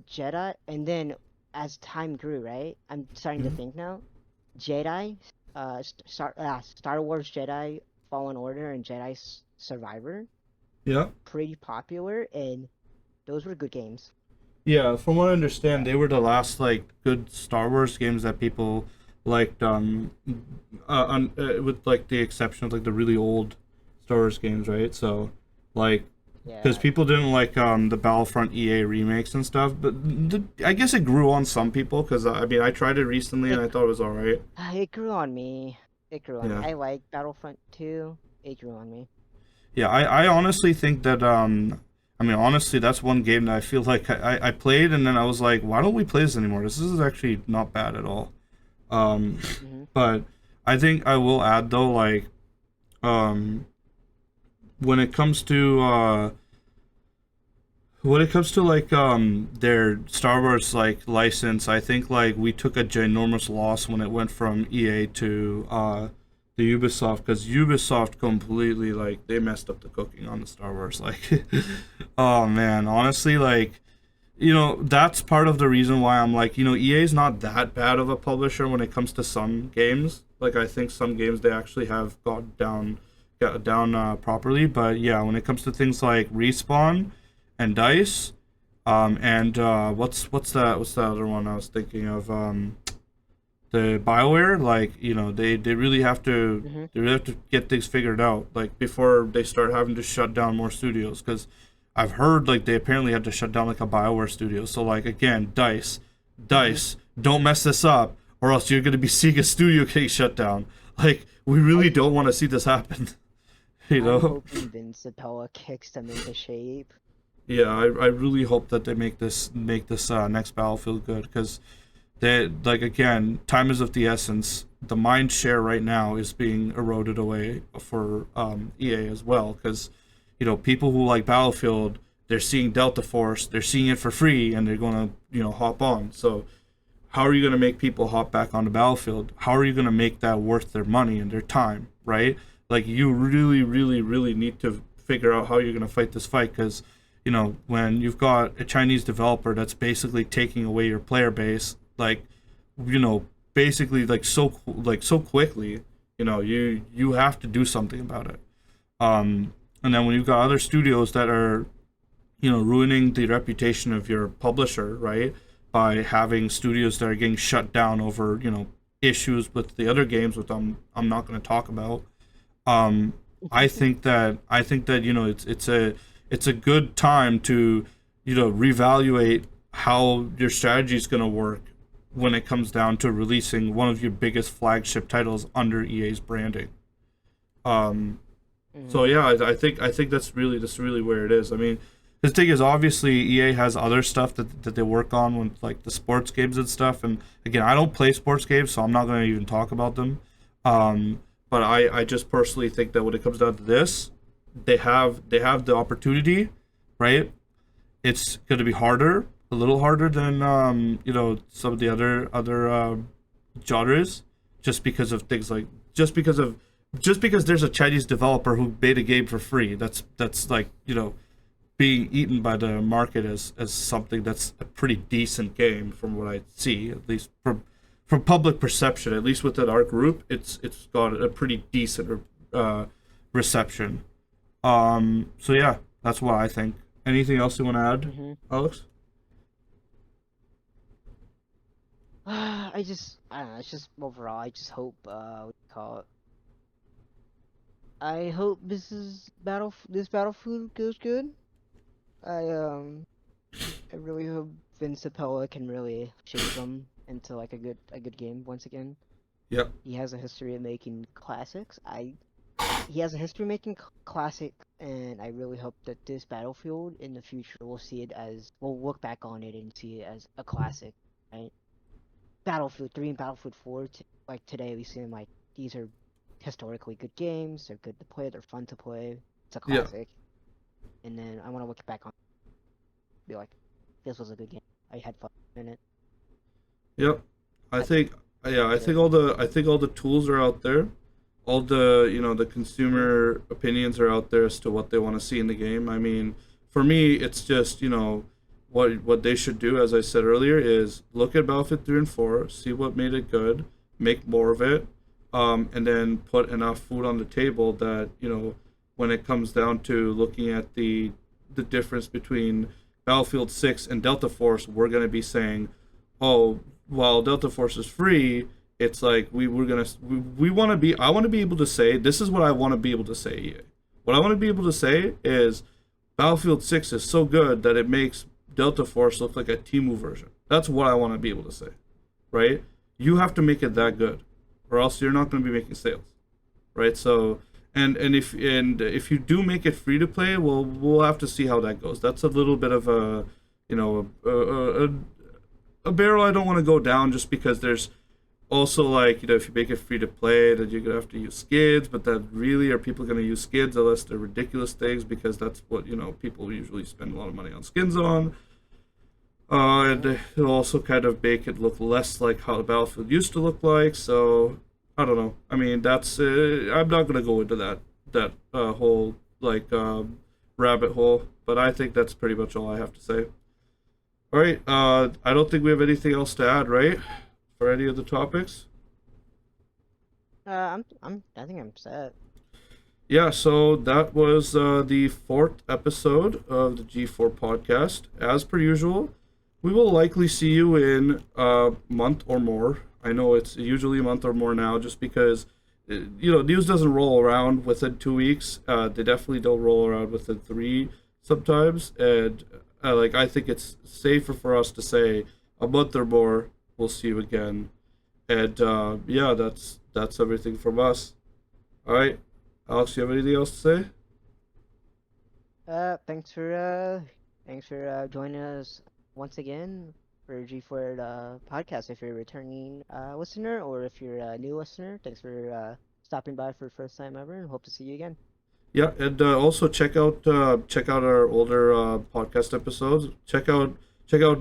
Jedi, and then as time grew, right? I'm starting to Mm-hmm. think now. Jedi, Star Wars Jedi Fallen Order and Jedi Survivor, Yeah. pretty popular, and those were good games. Yeah, from what I understand, Uh, they were the last like good Star Wars games that people liked. With like the exception of like the really old Star Wars games, right? So, like, because yeah, people didn't like the Battlefront EA remakes and stuff, but I guess it grew on some people. Because I mean, I tried it recently and it I thought it was all right. it grew on me. It grew on me. Yeah, I like Battlefront 2. It grew on me. yeah. I honestly think that I mean, honestly, that's one game that I feel like I played and then I was like, why don't we play this anymore? This is actually not bad at all. Um, Hmm. but I think I will add though, like, um, when it comes to like their Star Wars like license, I think like we took a ginormous loss when it went from EA to the Ubisoft because Ubisoft completely like they messed up the cooking on the Star Wars. Like, oh man, honestly, like that's part of the reason why I'm like, EA is not that bad of a publisher when it comes to some games. Like I think some games they actually have got down properly. But yeah, when it comes to things like Respawn and Dice, and what's that other one I was thinking of? The BioWare, like they really have to Hmm. get things figured out, like before they start having to shut down more studios. Because I've heard like they apparently had to shut down like a BioWare studio. So like again, Hmm. Dice, don't mess this up, or else you're gonna be seeing a studio getting shut down. Like we really I don't want to see this happen. you I'm know? hoping Vince Capella kicks them into shape. Yeah, I really hope that they make this next Battlefield good because they like again time is of the essence. The mind share right now is being eroded away for EA as well because people who like Battlefield, they're seeing Delta Force, they're seeing it for free, and they're gonna hop on. So how are you gonna make people hop back onto Battlefield? How are you gonna make that worth their money and their time, right? Like you really, really, really need to figure out how you're gonna fight this fight because when you've got a Chinese developer that's basically taking away your player base, like basically like so quickly, you have to do something about it. And then when you've got other studios that are ruining the reputation of your publisher, right, by having studios that are getting shut down over issues with the other games, which I'm not going to talk about. um, I think that it's a good time to reevaluate how your strategy is going to work when it comes down to releasing one of your biggest flagship titles under EA's branding. Um, so Hmm. yeah, I think that's really where it is. I mean, the thing is, obviously, EA has other stuff that they work on with like the sports games and stuff. And again, I don't play sports games, so I'm not going to even talk about them. Um, but I just personally think that when it comes down to this, they have the opportunity, right? It's going to be harder, a little harder than some of the other genres, just because of things like just because there's a Chinese developer who made a game for free. That's like being eaten by the market as something that's a pretty decent game from what I see, at least from public perception. At least within our group, it's got a pretty decent reception. So yeah, that's what I think. Anything else you want to add, Hmm. Alex? I don't know. It's just overall. I just hope. What do you call it? I hope this Battlefield goes good. I um. I really hope Vince Capella can really shape them into like a good game once again. Yep. He has a history of making classics. He has a history of making classic, and I really hope that this Battlefield in the future we'll see it as we'll look back on it and see it as a classic, right? Battlefield 3 and Battlefield 4, like today, we see them like these are historically good games. They're good to play. They're fun to play. It's a Yeah. classic. And then I want to look back on, be like, this was a good game. I had fun in it. Yep. I think I That's think it. all the tools are out there. All the, the consumer opinions are out there as to what they want to see in the game. I mean, for me, it's just, what they should do, as I said earlier, is look at Battlefield 3 and 4, see what made it good, make more of it, and then put enough food on the table that, when it comes down to looking at the difference between Battlefield 6 and Delta Force, we're going to be saying, oh, while Delta Force is free, it's like we want to be. I want to be able to say, this is what I want to be able to say. EA. What I want to be able to say is Battlefield 6 is so good that it makes Delta Force look like a Temu version. That's what I want to be able to say, right? You have to make it that good, or else you're not going to be making sales, right? So, and if you do make it free to play, well, we'll have to see how that goes. That's a little bit of a, a barrel I don't want to go down, just because there's also, like, if you make it free to play, then you're gonna have to use skids. But that really, are people gonna use skids unless they're ridiculous things? Because that's what, people usually spend a lot of money on skins on. And it'll also kind of make it look less like how the Battlefield used to look like. So I don't know. I mean, that's I'm not gonna go into that whole, like, rabbit hole. But I think that's pretty much all I have to say. All right. I don't think we have anything else to add, right? For any of the topics? I think I'm set. Yeah, so that was the 4th episode of the G4 podcast. As per usual, we will likely see you in a month or more. I know it's usually a month or more now, just because, news doesn't roll around within 2 weeks. They definitely don't roll around within 3 sometimes. And I think it's safer for us to say a month or more. We'll see you again. And yeah, that's everything from us. All right, Alex, you have anything else to say? Thanks for joining us once again for G4 podcast. If you're a returning listener, or if you're a new listener, thanks for stopping by for the first time ever, and hope to see you again. Yeah, and also check out our older podcast episodes. Check out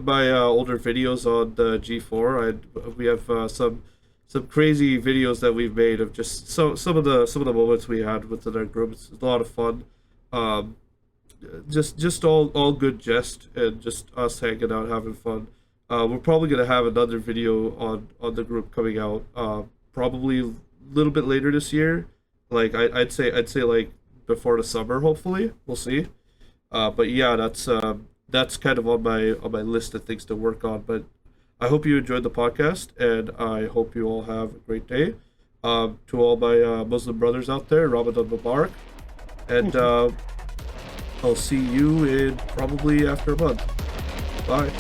my older videos on the G4. We have some crazy videos that we've made of just some of the moments we had within our group. It's a lot of fun. Um, just all good jest, and just us hanging out, having fun. We're probably gonna have another video on the group coming out. Probably a little bit later this year. Like, I'd say like before the summer, hopefully. We'll see. But yeah, that's kind of on my list of things to work on. But I hope you enjoyed the podcast, and I hope you all have a great day. To all my Muslim brothers out there, Ramadan Mubarak, and I'll see you in probably after a month. Bye.